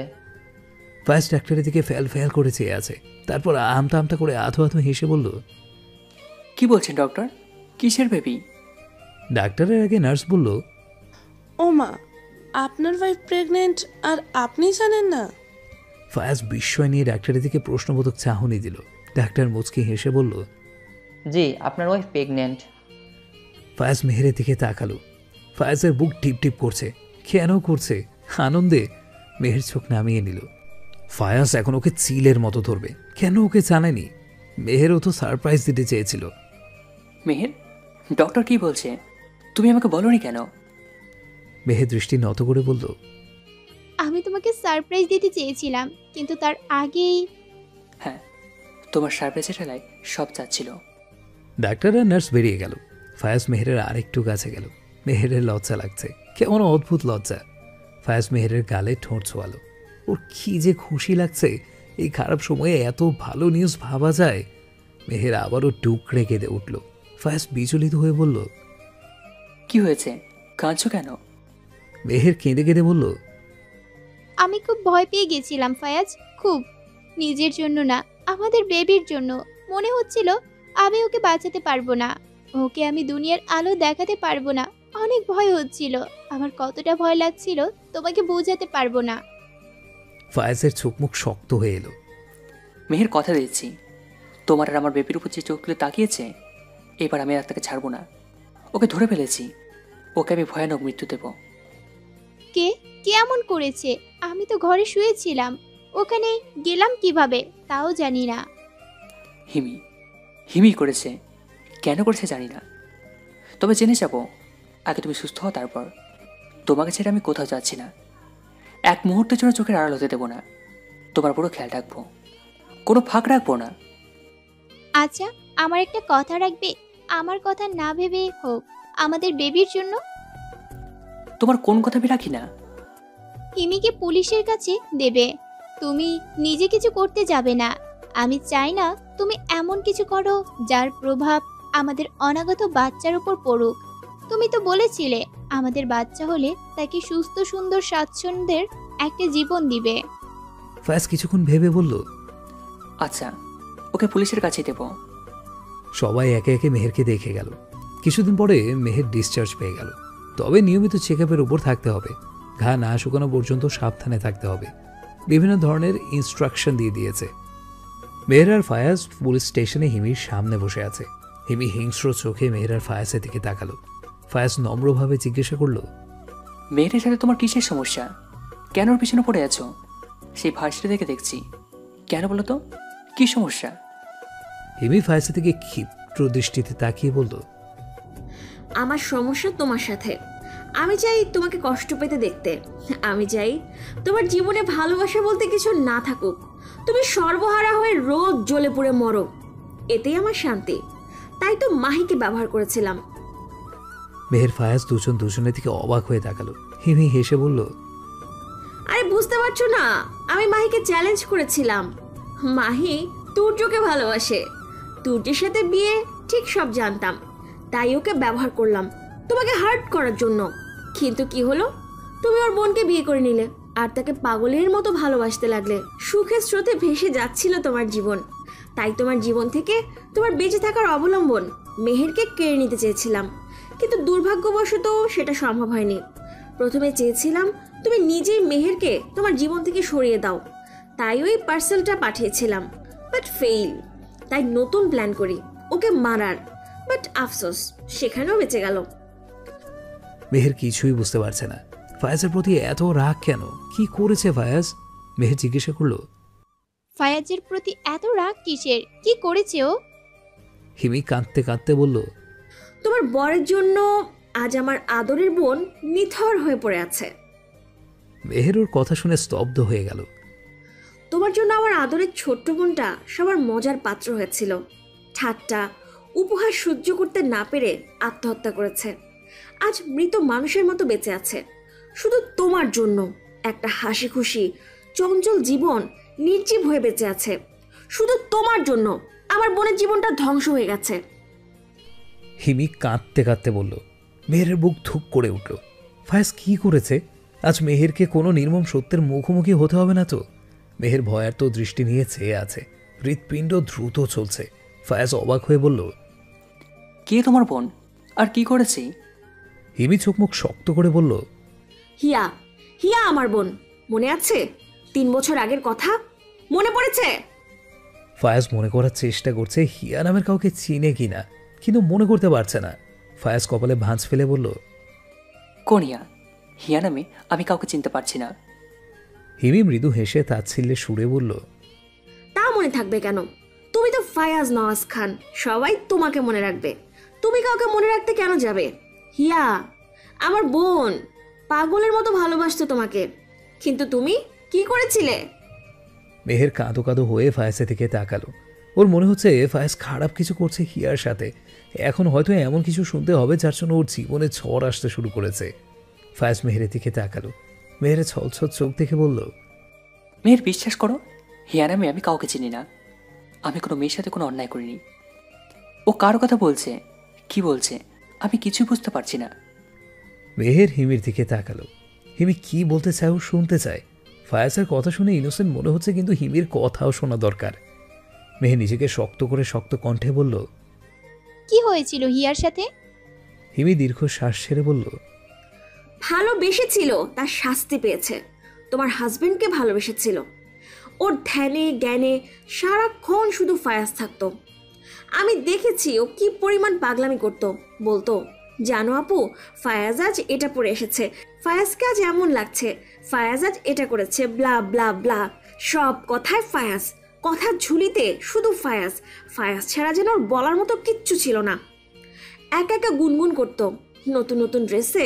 ফায়াজ ডাক্তারের দিকে ফ্যাল ফ্যাল করে চেয়ে আছে, তারপর আমতা আমতা করে আধো আধো হেসে বলল, কি বলছেন ডক্টর, কিসের বেবি? ডাক্তারের আগে নার্স বলল, ও মা, আপনার ওয়াইফ প্রেগনেন্ট আর আপনি জানেন না? ফায়াজ বিস্ময় নিয়ে ডাক্তারের দিকে প্রশ্নবোধক চাহনি দিল। ডাক্তার মুচকি হেসে বলল, জি, আপনার ওয়াইফ প্রেগনেন্ট। ফায়াজ মেহেরের দিকে তাকালো। ফায়াজের বুক টিপ টিপ করছে। কেন করছে? আনন্দে। মেহের চোখ নামিয়ে নিল। ফায়াজ এখন ওকে চিলের মতো ধরবে। কেন ওকে জানায়নি? মেহেরও তো সারপ্রাইজ দিতে চেয়েছিল। মেহের, ডক্টর কি বলছে? তুমি আমাকে বলোনি কেন? মেহের দৃষ্টি নত করে বলল, আমি তোমাকে সারপ্রাইজ দিতে চেয়েছিলাম, কিন্তু তার আগেই। হ্যাঁ, তোমার সারপ্রাইজের ঠেলায় সব চাচ্ছিল। ডাক্তার আর নার্স বেরিয়ে গেল। ফায়াজ মেহেরের আরেকটু কাছে গেল। মেহেরের লজ্জা লাগছে, কেমন অদ্ভুত লজ্জা। ফায়াজ মেহেরের গালে ঠোঁট ছোয়ালো। ওর কি যে খুশি লাগছে, এই খারাপ সময়ে এত ভালো নিউজ ভাবা যায়। মেহের আবারও টুকরে কেঁদে উঠল। ফায়াজ বিচলিত হয়ে বলল, কি হয়েছে, কাঁদছো কেন? মেহের কেঁদে কেঁদে বলল, আমি খুব ভয় পেয়ে গেছিলাম ফায়াজ, খুব। নিজের জন্য না, আমাদের বেবির জন্য। মনে হচ্ছিল আমি ওকে বাঁচাতে পারবো না, ওকে আমি দুনিয়ার আলো দেখাতে পারবো না। অনেক ভয় হচ্ছিল। আমার কতটা ভয় লাগছিল তোমাকে বোঝাতে পারবো না। ফায়াজের চোখ মুখ শক্ত হয়ে এলো। মেহের, কথা দিচ্ছি, তোমার আর আমার বেবির উপর যে চোখ তুলে তাকিয়েছে, এবার আমি আর তাকে ছাড়বো না। ওকে ধরে ফেলেছি, ওকে আমি ভয়ানক মৃত্যু দেব। কে কে এমন করেছে? আমি তো ঘরে শুয়েছিলাম, ওখানে গেলাম কিভাবে তাও জানি না। হিমি করেছে। কেন করেছে জানি না, তবে জেনে যাব। আগে তুমি সুস্থ হও, তারপর। তোমাকে ছেড়ে আমি কোথাও যাচ্ছি না। এক মুহূর্তের জন্য চোখের আড়াল হতে দেবো না। তোমার পুরো খেয়াল রাখবো, কোনো ফাঁক রাখবো না। আচ্ছা, আমার একটা কথা রাখবে? আমার কথা না ভেবে হোক, আমাদের বেবির জন্য। তোমার কোন কথা আমি রাখি না? হিমিকে পুলিশের কাছে দেবে। তুমি নিজে কিছু করতে যাবে না। আমি চাই না তুমি এমন কিছু করো যার প্রভাব আমাদের অনাগত বাচ্চার উপর পড়ুক। তুমি তো বলেছিলে আমাদের বাচ্চা হলে তাকে সুস্থ সুন্দর স্বাচ্ছন্দ্যের একটা জীবন দিবে। ফায়াজ কিছুক্ষণ ভেবে বলল, আচ্ছা, ওকে পুলিশের কাছে দেব। সবাই একে একে মেহেরকে দেখে গেল। কিছুদিন পরে মেহের ডিসচার্জ পেয়ে গেল। তবে নিয়মিত চেক আপের উপর থাকতে হবে। ঘা না শুকানো পর্যন্ত সাবধানে থাকতে হবে। বিভিন্ন ধরনের ইনস্ট্রাকশন দিয়ে দিয়েছে। মেহের আর ফায়াজ পুলিশ স্টেশনে হিমির সামনে বসে আছে। হিমি হিংস্র চোখে মেহের আর ফায়াজের দিকে তাকালো। ফায়াজ নম্রভাবে জিজ্ঞাসা করলো, মেয়েটার সাথে তোমার কিসের সমস্যা? কেন ওর পিছনে পড়ে আছো? সেই ভার্সিটি থেকে দেখছি। কেন বলো তো, কি সমস্যা? হিমি ফায়াজের দিকে ক্ষিপ্র দৃষ্টিতে তাকিয়ে বলল, আমার সমস্যা তোমার সাথে। আমি চাই তোমাকে কষ্ট পেতে দেখতে। আমি চাই তোমার জীবনে ভালোবাসা বলতে কিছু না থাকুক। তুমি সর্বহারা হয়ে রোজ জ্বলে পুড়ে মরো, এতেই আমার শান্তি। তাই তো মাহিকে ব্যবহার করেছিলাম। মেহের ফায়াজ দুজনের দিকে অবাক হয়ে তাকালো। হিমি হেসে বলল, আরে বুঝতে পারছো না, আমি মাহিকে চ্যালেঞ্জ করেছিলাম। মাহি তুর্যকে ভালোবাসে। তুর্যের সাথে বিয়ে ঠিক সব জানতাম, তাই ওকে ব্যবহার করলাম তোমাকে হার্ট করার জন্য। কিন্তু কি হলো, তুমি ওর বোনকে বিয়ে করে নিলে আর তাকে পাগলের মতো ভালোবাসতে লাগলে। সুখের স্রোতে ভেসে যাচ্ছিল তোমার জীবন, তাই তোমার জীবন থেকে তোমার বেঁচে থাকার অবলম্বন মেহেরকে কেড়ে নিতে চেয়েছিলাম। কিন্তু দুর্ভাগ্যবশত সেটা সম্ভব হয়নি। প্রথমে চেয়েছিলাম তুমি নিজেই মেহেরকে তোমার জীবন থেকে সরিয়ে দাও, তাই ওই পার্সেলটা পাঠিয়েছিলাম, বাট ফেইল। তাই নতুন প্ল্যান করি ওকে মারার, বাট আফসোস সেখানেও বেঁচে গেল। মেহের কিছুই বুঝতে পারছে না ফায়াজের প্রতি এত রাগ কেন, কি করেছে ফায়াজ? মেহের জিজ্ঞাসা করলো। ফায়াজের প্রতি এত রাগ কিসের? কি করেছে ও? হিমি কাঁদতে কাঁদতে বলল, তোমার বরের জন্য আজ আমার আদরের বোন নিথর হয়ে পড়ে আছে। মেহের ওর কথা শুনে স্তব্ধ হয়ে গেল। তোমার জন্য আমার আদরের ছোট্ট বোনটা সবার মজার পাত্র হয়েছিল, ঠাট্টা উপহার সহ্য করতে না পেরে আত্মহত্যা করেছে। আজ মৃত মানুষের মতো বেঁচে আছে শুধু তোমার জন্য। একটা হাসি খুশি চঞ্চল জীবন নির্জীব হয়ে বেঁচে আছে শুধু তোমার জন্য। আমার বোনের জীবনটা ধ্বংস হয়ে গেছে। হিমি কাঁদতে কাঁদতে বলল। মেহেরের বুক ধুক করে উঠল। ফায়াজ কি করেছে? আজ মেহেরকে কোনো নির্মম সত্যের মুখোমুখি হতে হবে না তো? মেহের ভয়ার্ত দৃষ্টি নিয়ে চেয়ে আছে, হৃৎপিণ্ড দ্রুত চলছে। ফায়াজ অবাক হয়ে বলল, কে তোমার বোন আর কি করেছি? হিমি চোখ মুখ শক্ত করে বলল, হিয়া, হিয়া আমার বোন। মনে আছে 3 বছর আগের কথা? মনে পড়েছে? ফায়াজ মনে করার চেষ্টা করছে হিয়া নামের কাউকে চিনে কিনা, কিন্তু মনে করতে পারছে না। ফায়াজ কপালে ভাঁজ ফেলে বলল, কোন হিয়া? হিয়া নামে আমি কাউকে চিনতে পারছি না। হিমি মৃদু হেসে তাচ্ছিল্যে সুরে বলল, তা মনে থাকবে কেন? তুমি তো ফায়াজ নওয়াজ খান, সবাই তোমাকে মনে রাখবে। তুমি কাউকে মনে রাখতে কেন যাবে? হিয়া আমার বোন পাগলের মতো ভালোবাসতো তোমাকে, কিন্তু তুমি কি করেছিলে? মেহের কাঁদো কাঁদো হয়ে ফায়াজের দিকে তাকালো। ওর মনে হচ্ছে ফায়াজ খারাপ কিছু করছে হিয়ার সাথে। এখন হয়তো এমন কিছু শুনতে হবে যার জন্য ওর জীবনে ঝড় আসতে শুরু করেছে। ফায়াজ মেহেরের দিকে তাকালো। মেহের ছলছল চোখ দেখে বলল, মেয়ের বিশ্বাস করো, হিয়া নামে আমি কাউকে চিনি না। আমি কোনো মেয়ের সাথে কোনো অন্যায় করিনি। ও কারো কথা বলছে, কি বলছে আমি কিছুই বুঝতে পারছি না। মেহের হিমির দিকে তাকালো। হিমি কি বলতে চায় ও শুনতে চায়। ফায়াজের কথা শুনে ইনোসেন্ট মনে হচ্ছে, কিন্তু হিমির কথাও শোনা দরকার। মেহের নিজেকে শক্ত করে শক্ত কণ্ঠে বলল, কি হয়েছিল হিয়ার সাথে? হিমি দীর্ঘ শ্বাস ছেড়ে বলল, ভালোবেসেছিল, তার শাস্তি পেয়েছে। তোমার হাজবেন্ডকে ভালোবেসেছিল। ওর ধ্যানে জ্ঞানে সারাক্ষণ শুধু ফায়াজ থাকতো। আমি দেখেছি ও কি পরিমাণ পাগলামি করতো। বলতো, জানো আপু, ফায়াজ আজ এটা পরে এসেছে, ফায়াজকে আজ এমন লাগছে, ফায়াজ আজ এটা করেছে, ব্লা ব্লা ব্লা। সব কথায় ফায়াজ, কথার ঝুলিতে শুধু ফায়াজ। ফায়াজ ছাড়া যেন ওর বলার মতো কিচ্ছু ছিল না। একা একা গুনগুন করতো, নতুন নতুন ড্রেসে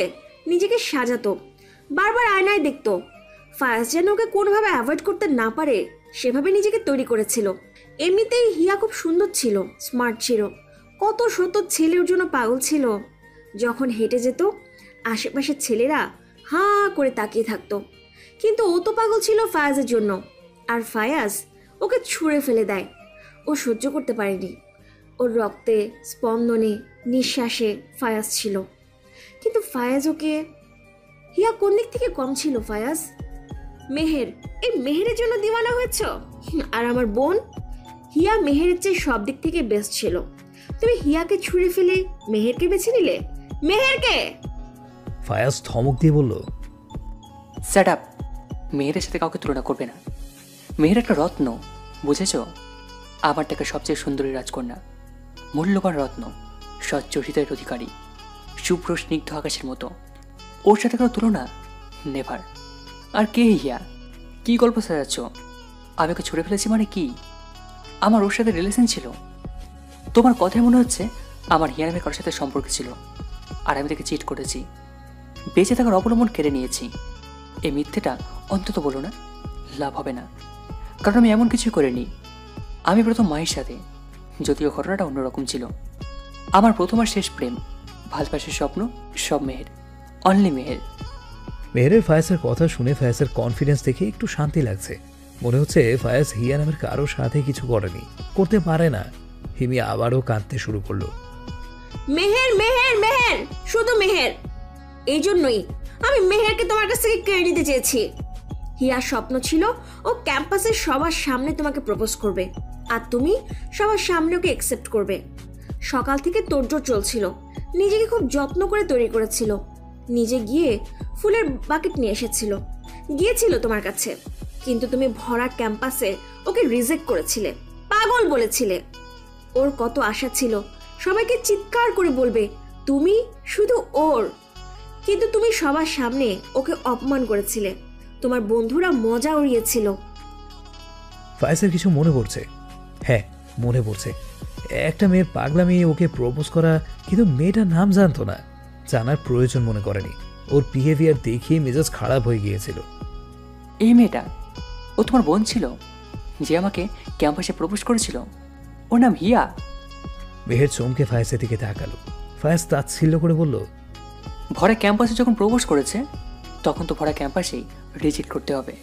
নিজেকে সাজাতো, বারবার আয়নায় দেখতো। ফায়াজ যেন ওকে কোনোভাবে অ্যাভয়েড করতে না পারে সেভাবে নিজেকে তৈরি করেছিল। এমনিতেই হিয়া খুব সুন্দর ছিল, স্মার্ট ছিল, কত শত ছেলে ওর জন্য পাগল ছিল। যখন হেঁটে যেত আশেপাশের ছেলেরা হাঁ করে তাকিয়ে থাকতো। কিন্তু ও তো পাগল ছিল ফায়াজের জন্য, আর ফায়াজ ওকে ছুঁড়ে ফেলে দেয়। ও সহ্য করতে পারেনি। ওর রক্তে, স্পন্দনে, নিঃশ্বাসে ফায়াজ ছিল। কিন্তু ফায়াজ ওকে... হিয়া কোন দিক থেকে কম ছিল ফায়াজ? মেহের, এই মেহেরের জন্য দিওয়ানা হয়েছ? আর আমার বোন হিয়া মেহেরের চেয়ে সব দিক থেকে বেস্ট ছিল। তুমি হিয়াকে ছুঁড়ে ফেলে মেহেরকে বেছে নিলে। মেহেরকে! ফায়াজ ধমক দিয়ে বলল, সেট আপ। মেহেরের সাথে কাউকে তুলনা করবে না। মেহের একটা রত্ন, বুঝেছ? আমার টাকা সবচেয়ে সুন্দরী রাজকন্যা, মূল্যবান রত্ন, স্বচ্ছ হৃদয়ের অধিকারী, শুভ্র স্নিগ্ধ আকাশের মতো। ওর সাথে কারো তুলনা নেভার। আর কে হিয়া? কি গল্প সাজাচ্ছ? আমি ওকে ছুড়ে ফেলেছি মানে কি? আমার ওর সাথে রিলেশন ছিল? তোমার কথায় মনে হচ্ছে আমার হিয়া নামে কারোর সাথে সম্পর্ক ছিল, আর আমি তাকে চিট করেছি, বেঁচে থাকার অবলম্বন কেড়ে নিয়েছি। এই মিথ্যেটা অন্তত বলো না, লাভ হবে না, কারণ আমি এমন কিছুই করিনি। আমি প্রথম মায়ের সাথে, যদিও ঘটনাটা অন্যরকম ছিল। আমার প্রথম আর শেষ প্রেম, ভালোবাসার স্বপ্ন, সব মেহের, অনলি মেহের। মেহেরের ফায়াজের কথা শুনে ফায়াজের কনফিডেন্স দেখে একটু শান্তি লাগছে। মনে হচ্ছে ফায়াজ হিয়া নামের কারোর সাথে কিছু করেনি, করতে পারে না। হিমি আবারও কাঁদতে শুরু করলো। মেহের, মেহের, মেহের, শুধু মেহের। এই জন্যই আমি মেহেরকে তোমার কাছ থেকে কেড়ে নিতে চেয়েছি। হিয়ার স্বপ্ন ছিল ও ক্যাম্পাসের সবার সামনে তোমাকে প্রপোজ করবে, আর তুমি সবার সামনে ওকে অ্যাকসেপ্ট করবে। সকাল থেকে তোড়জোড় চলছিল, নিজেকে খুব যত্ন করে তৈরি করেছিল, নিজে গিয়ে ফুলের বাকেট নিয়ে এসেছিল, গিয়েছিল তোমার কাছে, কিন্তু তুমি ভরা ক্যাম্পাসে ওকে রিজেক্ট করেছিলে, পাগল বলেছিলে। ওর কত আশা ছিল সবাইকে চিৎকার করে বলবে তুমি শুধু ওর, কিন্তু তুমি সবার সামনে ওকে অপমান করেছিলে, তোমার বন্ধুরা মজা উড়িয়েছিল। ফায়েজের কিছু মনে পড়ছে। হ্যাঁ, মনে পড়ছে। একটা মেয়ের পাগলামি, ওকে প্রপোজ করা, কিন্তু মেয়েটার নাম জানতো না, জানার প্রয়োজন মনে করেনি। ওর বিহেভিয়ার দেখিয়ে মেজাজ খারাপ হয়ে গিয়েছিল। এই মেয়েটা, ও তোমার বোন ছিল যে আমাকে ক্যাম্পাসে প্রপোজ করেছিল? ওর নাম হিয়া? মেহের চমকে ফায়েজের দিকে তাকালো। ফায়েজ তাচ্ছিল্য করে বলল, ভরা ক্যাম্পাসে যখন প্রপোজ করেছে তখন তো ভরা ক্যাম্পাসেই রিজেক্ট করতে হবে।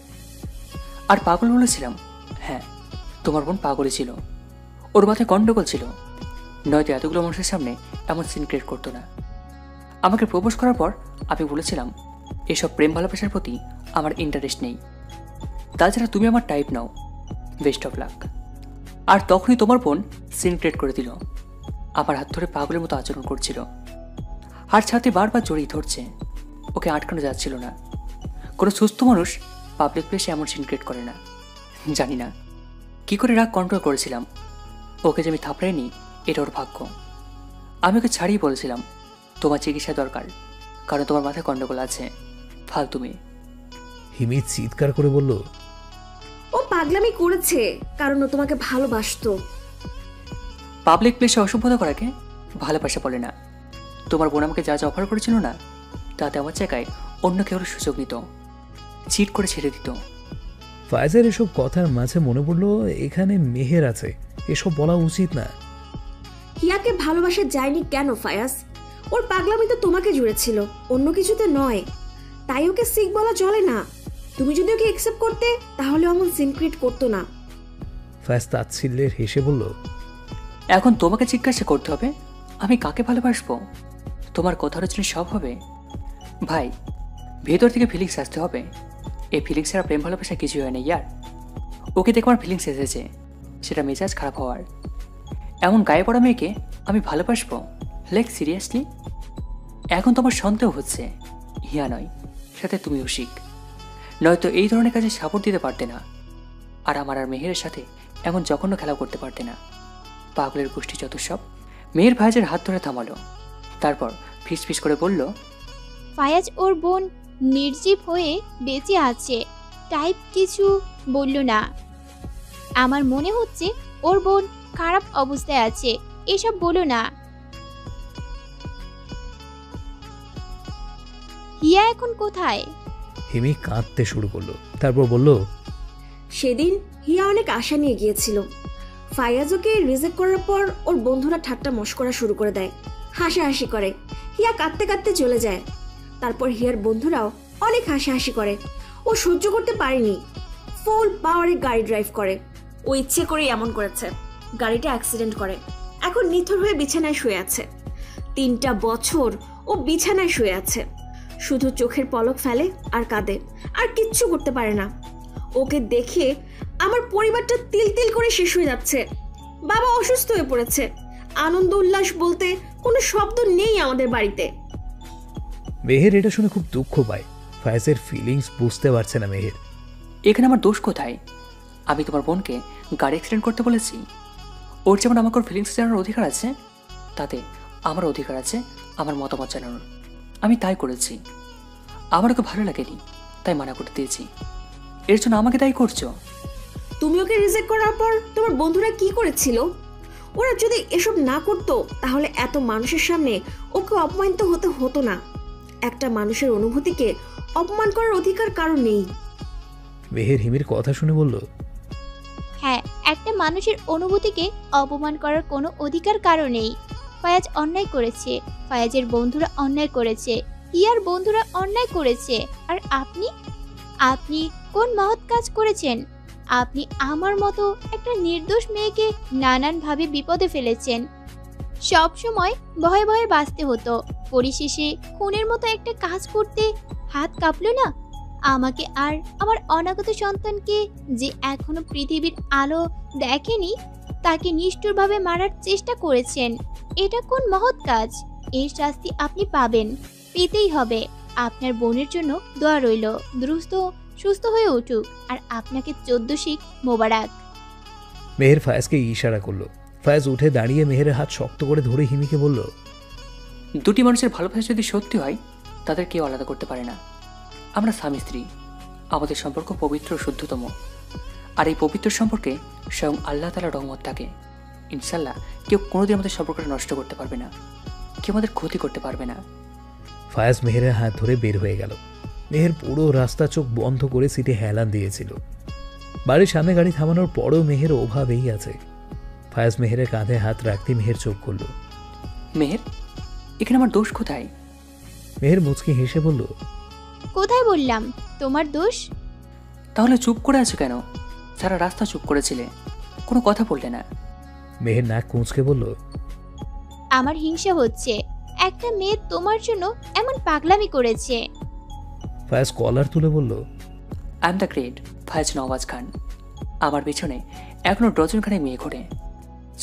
আর পাগল বলেছিলাম? হ্যাঁ, তোমার বোন পাগলই ছিল, ওর মাথায় গন্ডগোল ছিল, নয়তো এতগুলো মানুষের সামনে এমন সিন ক্রিয়েট করতো না। আমাকে প্রপোজ করার পর আমি বলেছিলাম এসব প্রেম ভালোবাসার প্রতি আমার ইন্টারেস্ট নেই, তাছাড়া তুমি আমার টাইপ নাও, বেস্ট অফ লাক। আর তখনই তোমার বোন সিন ক্রিয়েট করে দিল, আমার হাত ধরে পাগলের মতো আচরণ করছিল, আর ছাতে বারবার জড়িয়ে ধরছে। ওকে আটকানো যাচ্ছিল না। কোনো সুস্থ মানুষ পাবলিক প্লেসে এমন সিন ক্রিয়েট করে না। জানি না কি করে রাগ কন্ট্রোল করেছিলাম। ওকে যে আমি থাপড়াইনি এটা ওর ভাগ্য। আমি ওকে ছাড়িয়ে বলেছিলাম তোমার চিকিৎসা দরকার, কারণ তোমার মাথায় গন্ডগোল আছে, ফালতু মেয়ে। হিমি চিৎকার করে বলল, ও পাগলামি করেছে কারণ ও তোমাকে ভালোবাসতো। পাবলিক প্লেসে অসভ্যতা করাকে ভালোবাসা বলে না। তোমার বোন আমাকে যা যা অফার করেছিল না, তাতে আমার জায়গায় অন্য কেউ সুযোগ নিত, চিট করে ছেড়ে দিত। ফায়েজের এসব কথার মাঝে মনে পড়লো এখানে মেহের আছে, এসব বলা উচিত না। হিয়াকে ভালোবাসা যায়নি কেন ফায়াজ? ওর পাগলামি তো তোমাকে জুড়েছিল, অন্য কিছুতে নয়, তাই ওকে সিক বলা চলে না। তুমি যদি ওকে অ্যাকসেপ্ট করতে তাহলে এমন সিন ক্রিয়েট করতো না। ফায়েজ তাচ্ছিল্যের হেসে বলল, এখন তোমাকে জিজ্ঞাসা করতে হবে আমি কাকে ভালোবাসবো? তোমার কথার জন্য সব হবে ভাই, ভেতর থেকে ফিলিংস আসতে হবে। এই ফিলিংস ছাড়া প্রেম ভালোবাসা কিছুই হয় না ইয়ার। ওকে দেখে আমার ফিলিংস এসেছে, সেটা মেজাজ খারাপ হওয়ার। এমন গায়ে পড়া মেয়েকে আমি ভালোবাসবো? Like seriously? এখন তোমার সন্দেহ হচ্ছে, হিয়া নয়, সাথে তুমিও শিখ, নয়তো এই ধরনের কাজে সাপোর্ট দিতে পারতে না, আর আমার আর মেহেরের সাথে এমন জঘন্য খেলা করতে পারতে না। পাগলের গোষ্ঠী যত সব। মেয়ের ফায়াজের হাত ধরে থামালো, তারপর ফিস ফিস করে বলল, ফায়াজ ওর বোন নির্জীব হয়ে বেঁচে আছে টাইপ কিছু বলল না। আমার মনে হচ্ছে ওর বোন খারাপ অবস্থায় আছে, এসব বলো না। হিয়া এখন কোথায়? হিমি কাঁদতে শুরু করলো, তারপর বলল, সেদিন হিয়া অনেক আশা নিয়ে গিয়েছিল। ফায়াজ ওকে রিজেক্ট করার পর ওর বন্ধুরা ঠাট্টা মশকরা শুরু করে দেয়, হাসাহাসি করে। হিয়া কাঁদতে কাঁদতে চলে যায়। তারপর হিয়ার বন্ধুরাও অনেক হাসাহাসি করে। ও সহ্য করতে পারেনি, ফুল পাওয়ারে গাড়ি ড্রাইভ করে। ও ইচ্ছে করেই এমন করেছে। গাড়িটা অ্যাক্সিডেন্ট করে, এখন নিথর হয়ে বিছানায় শুয়ে আছে। 3টা বছর ও বিছানায় শুয়ে আছে, শুধু চোখের পলক ফেলে আর কাঁদে, আর কিচ্ছু করতে পারে না। ওকে দেখে আমার পরিবারটা তিল তিল করে শেষ হয়ে যাচ্ছে। বাবা অসুস্থ হয়ে পড়েছে, আনন্দ উল্লাস বলতে কোনো শব্দ নেই আমাদের বাড়িতে। মেহের এটা শুনে খুব দুঃখ পায়। ফায়েজের ফিলিংস বুঝতে পারছে না মেহের। এখানে আমার দোষ কোথায়? আমি তোমার বোনকে গাড়ি অ্যাক্সিডেন্ট করতে বলেছি? ওর যেমন আমাকে ওর ফিলিংস জানানোর অধিকার আছে, তাতে আমার অধিকার আছে আমার মতামত জানানোর। আমি তাই করেছি। আমার ওকে ভালো লাগেনি, তাই মানা করতে দিয়েছি। এর জন্য আমাকে তাই করছো? তুমি ওকে রিজেক্ট করার পর তোমার বন্ধুরা কি করেছিল? ওরা যদি এসব না করতো তাহলে এত মানুষের সামনে ওকে অপমানিত হতে হতো না। একটা মানুষের অনুভূতিকে অপমান করার অধিকার কারো নেই। মেহের হিমির কথা শুনে বলল, হ্যাঁ, একটা মানুষের অনুভূতিকে অপমান করার কোনো অধিকার কারো নেই। ফায়াজ অন্যায় করেছে, ফায়াজের বন্ধুরা অন্যায় করেছে, হিয়ার বন্ধুরা অন্যায় করেছে, আর আপনি কোন মহৎ কাজ করেছেন? আপনি আমার মতো একটা নির্দোষ মেয়েকে নানানভাবে বিপদে ফেলেছেন। সব সময় ভয়ে ভয়ে বাঁচতে হতো, পরিশেষে খুনের মতো একটা কাজ করতে হাত কাঁপলো না? আমাকে আর আমার অনাগত সন্তানকে যে এখনো পৃথিবীর আলো দেখেনি, তাকে নিষ্ঠুরভাবে মারার চেষ্টা করেছেন। এটা কোন মহৎ কাজ? এর শাস্তি আপনি পাবেন, পেতেই হবে। আপনার বোনের জন্য দোয়া রইল, দ্রুত সুস্থ হয়ে উঠুক, আর আপনাকে 14 শিখ মোবারক। মেহের ফায়াজকে ইশারা করলো। ফায়াজ উঠে দাঁড়িয়ে মেহেরের হাত শক্ত করে ধরে হিমিকে বলল, দুটি মানুষের ভালোবাসা যদি সত্যি হয় তাদের কেউ আলাদা করতে পারে না। আমরা স্বামী স্ত্রী, আমাদের সম্পর্ক পবিত্র ও শুদ্ধতম। আর এই পবিত্র সম্পর্কে স্বয়ং আল্লাহ তাআলার রহমত থাকে। ইনশাল্লাহ কেউ কোনোদিন আমাদের সম্পর্কটা নষ্ট করতে পারবে না, কেউ আমাদের ক্ষতি করতে পারবে না। ফায়াজ মেহেরের হাত ধরে বের হয়ে গেল। মেহের পুরো রাস্তা চোখ বন্ধ করে সিটে হেলান দিয়েছিল। বাড়ির সামনে গাড়ি থামানোর পরও মেহের ওভাবেই আছে। ফায়াজ মেহেরের কাঁধে হাত রাখতে মেহের চোখ খুলল। মেহের, এখানে আমার দোষ কোথায়? মেহের মুচকি হেসে বলল, কোথায় বললাম তোমার দোষ? তাহলে চুপ করে আছো কেন? সারা রাস্তা চুপ করেছিলে, কোনো কথা বললে না। মেহের নাক কুঁচকে বলল, আমার হিংসা হচ্ছে, একটা মেয়ে তোমার জন্য এমন পাগলামি করেছে। ফায়াজ কলার তুলে বলল, I am the great Fayaz Nawaz Khan. আমার পেছনে এখনো ডজনখানে মেয়ে ঘোরে,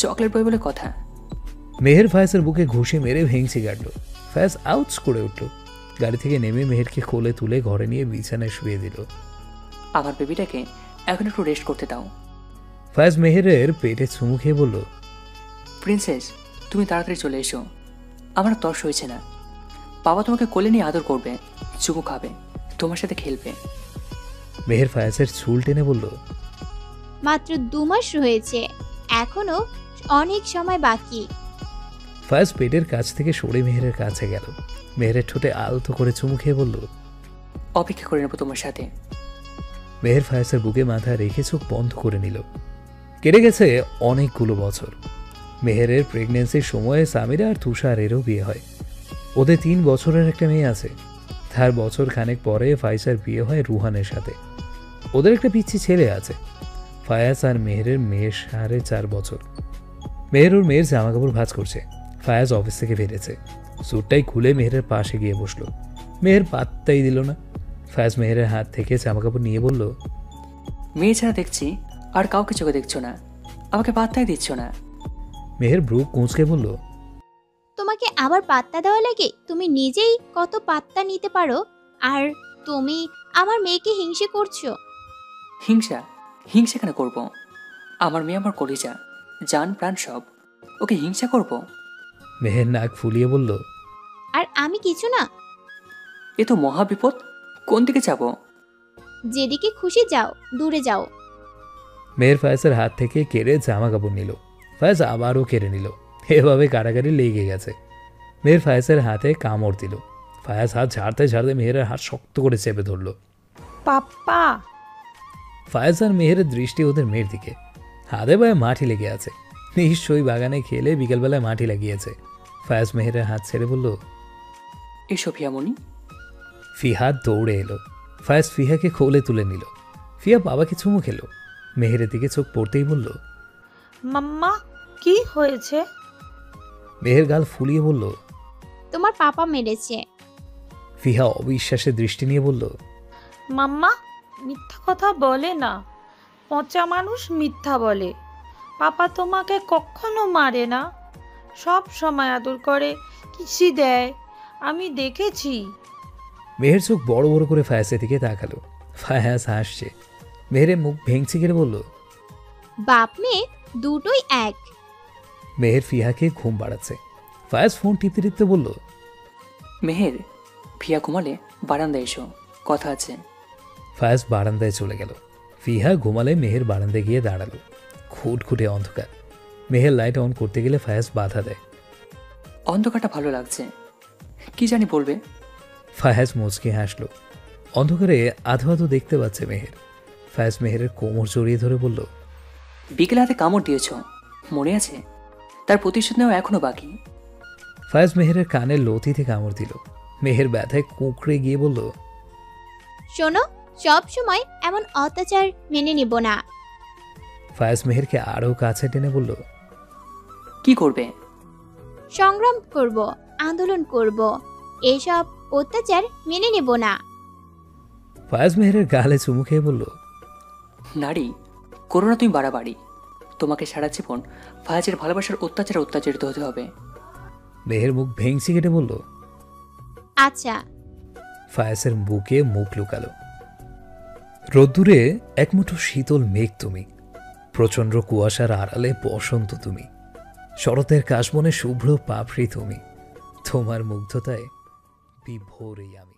চকলেট বয় বলে কথা। মেহের ফায়াজের বুকে ঘুষি মেরে ভেঙচি কাটল। ফায়াজ আউটস করে উঠল। গাড়ি থেকে নেমে মেহেরকে কোলে তুলে ঘরে নিয়ে বিছানায় শুয়ে দিল। আমার বেবিটাকে এখন একটু রেস্ট করতে দাও। ফায়াজ মেহেরের পেটে চুমু খেয়ে বলল, প্রিন্সেস, তুমি তাড়াতাড়ি চলে এসো, আমার তর্স হয়েছে না। বাবা তোমাকে কোলে নিয়ে আদর করবে, চুমু খাবে, তোমার সাথে খেলবে। মেহের ফায়াজের চুল টেনে বলল, মাত্র 2 মাস হয়েছে, এখনো অনেক সময় বাকি। ফায়াজ পেটের কাছ থেকে সরে মেহেরের কাছে গেল। মেহেরের ঠোঁটে আলতো করে চুমু খেয়ে বলল, অপেক্ষা করে নেবো তোমার সাথে। মেহের ফায়াজের বুকে মাথা রেখে চোখ বন্ধ করে নিল। কেটে গেছে অনেকগুলো বছর। মেহেরের প্রেগনেন্সির সময়ে সামিরা আর তুষারেরও বিয়ে হয়। ওদের 3 বছরের একটা মেয়ে আছে। তার বছর খানেক পরে ফাইসার বিয়ে হয় রুহানের সাথে। ওদের একটা পিচ্ছি ছেলে আছে। ফায়াজ আর মেহেরের মেয়ের 4.5 বছর। মেহের ওর মেয়ের জামা কাপড় ভাঁজ করছে। ফায়াজ অফিস থেকে ফিরেছে, স্যুটটাই খুলে মেহেরের পাশে গিয়ে বসলো। মেহের পাত্তাই দিল না। ফায়াজ মেহেরের হাত থেকে জামা কাপড় নিয়ে বলল, মেয়ে ছাড়া দেখছি আর কাউকে চোখে দেখছো না, আমাকে পাত্তাই দিচ্ছ না। মেহের ব্রু কুঁচকে বলল, তোমাকে আবার পাত্তা দেওয়া লাগে? তুমি নিজেই কত পাত্তা নিতে পারো, আর তুমি আমার মেয়েকে হিংসে করছো। হিংসা? হিংসা কেন করবো? আমার মেয়ে আমার কলিজা, জান প্রাণ সব, ওকে হিংসা করব? মেহের নাক ফুলিয়ে বলল, আর আমি কিছু না? এ তো মহা বিপদ। কোন দিকে যাব? যেদিকে খুশি যাও, দূরে যাও। মেহের ফায়াজের হাত থেকে কেড়ে জামা কাপড় নিল। ফায়াজ আবারও কেড়ে নিল। এভাবে কারাগারি লেগে গেছে। মেহের ফায়াজের হাতে কামড় দিল। ফায়াজ হাত ঝাড়তে ঝাড়তে মেহেরের হাত শক্ত করে চেপে ধরল। পাপ্পা! ফায়াজ আর মেহেরের দৃষ্টি ওদের মেয়ের দিকে। হাতে পায়ে মাটি লেগে আছে। নিশ্চয়ই বাগানে খেলে বিকেলবেলায় মাটি লাগিয়েছে। ফায়াজ মেহেরের হাত ছেড়ে বলল, এসো ফিয়ামণি। ফিহা দৌড়ে এলো। ফায়াজ ফিহাকে কোলে তুলে নিল। ফিয়া বাবাকে চুমু খেলো। মেহেরের দিকে চোখ পড়তেই বলল, মাম্মা, কি হয়েছে? মেহের গাল ফুলিয়ে বলল, তোমার পাপা মেরেছে। ফিহা অবিশ্বাসের দৃষ্টি নিয়ে বলল, মাম্মা মিথ্যা কথা বলে না, পচা মানুষ মিথ্যা বলে। পাপা তোমাকে কখনো মারে না, সব সময় আদর করে, কিসি দেয়, আমি দেখেছি। মেহের চোখ বড় বড় করে ফায়াজের দিকে তাকালো। ফায়াজ হাসছে। মেহেরের মুখ ভেঙচি কেটে বলল, বাপ মেয়ে দুটোই এক। মেহের ফিহাকে ঘুম পাড়াচ্ছে। ফায়াজ ফোন টিপতে টিপতে বলল, মেহের, ফিয়া ঘুমালে বারান্দায় এসো, কথা আছে। ফায়াজ বারান্দায় চলে গেল। ফিহা ঘুমালে মেহের বারান্দায় গিয়ে দাঁড়ালো। খুটখুটে অন্ধকার। মেহের লাইট অন করতে গেলে ফায়াজ বাধা দেয়। অন্ধকারটা ভালো লাগছে, কি জানি বলবে। ফায়াজ মুচকি হাসলো। অন্ধকারে আধো আধো দেখতে পাচ্ছে মেহের। ফায়াজ মেহেরের কোমর জড়িয়ে ধরে বলল, বিকেলে হাতে কামড় দিয়েছ, মনে আছে? তার প্রতিশোধ নেওয়া এখনো বাকি। ফায়াজ মেহেরের কানের লতিতে কামড় দিল। মেহের ব্যথায় কুঁকড়ে গিয়ে বলল, শোনো, সব সময় এমন অত্যাচার মেনে নিব না। ফায়াজ মেহেরকে আরও কাছে টেনে বলল, কি করবে? সংগ্রাম করব, আন্দোলন করব, এসব অত্যাচার মেনে নেব না। ফায়াজ মেহেরের গালে চুমু খেয়ে বলল, নারী, করো না তুমি বাড়াবাড়ি। তোমাকে সারা জীবন ফায়াজের ভালোবাসার অত্যাচারিত হতে হবে। মেহের মুখ ভেঙচি কেটে বলল, আচ্ছা। ফায়াজের বুকে মুখ লুকালো। রোদ্দুরে একমুঠো শীতল মেঘ তুমি, প্রচণ্ড কুয়াশার আড়ালে বসন্ত তুমি, শরতের কাশবনে শুভ্র পাপড়ি তুমি, তোমার মুগ্ধতায় বিভোর এই আমি।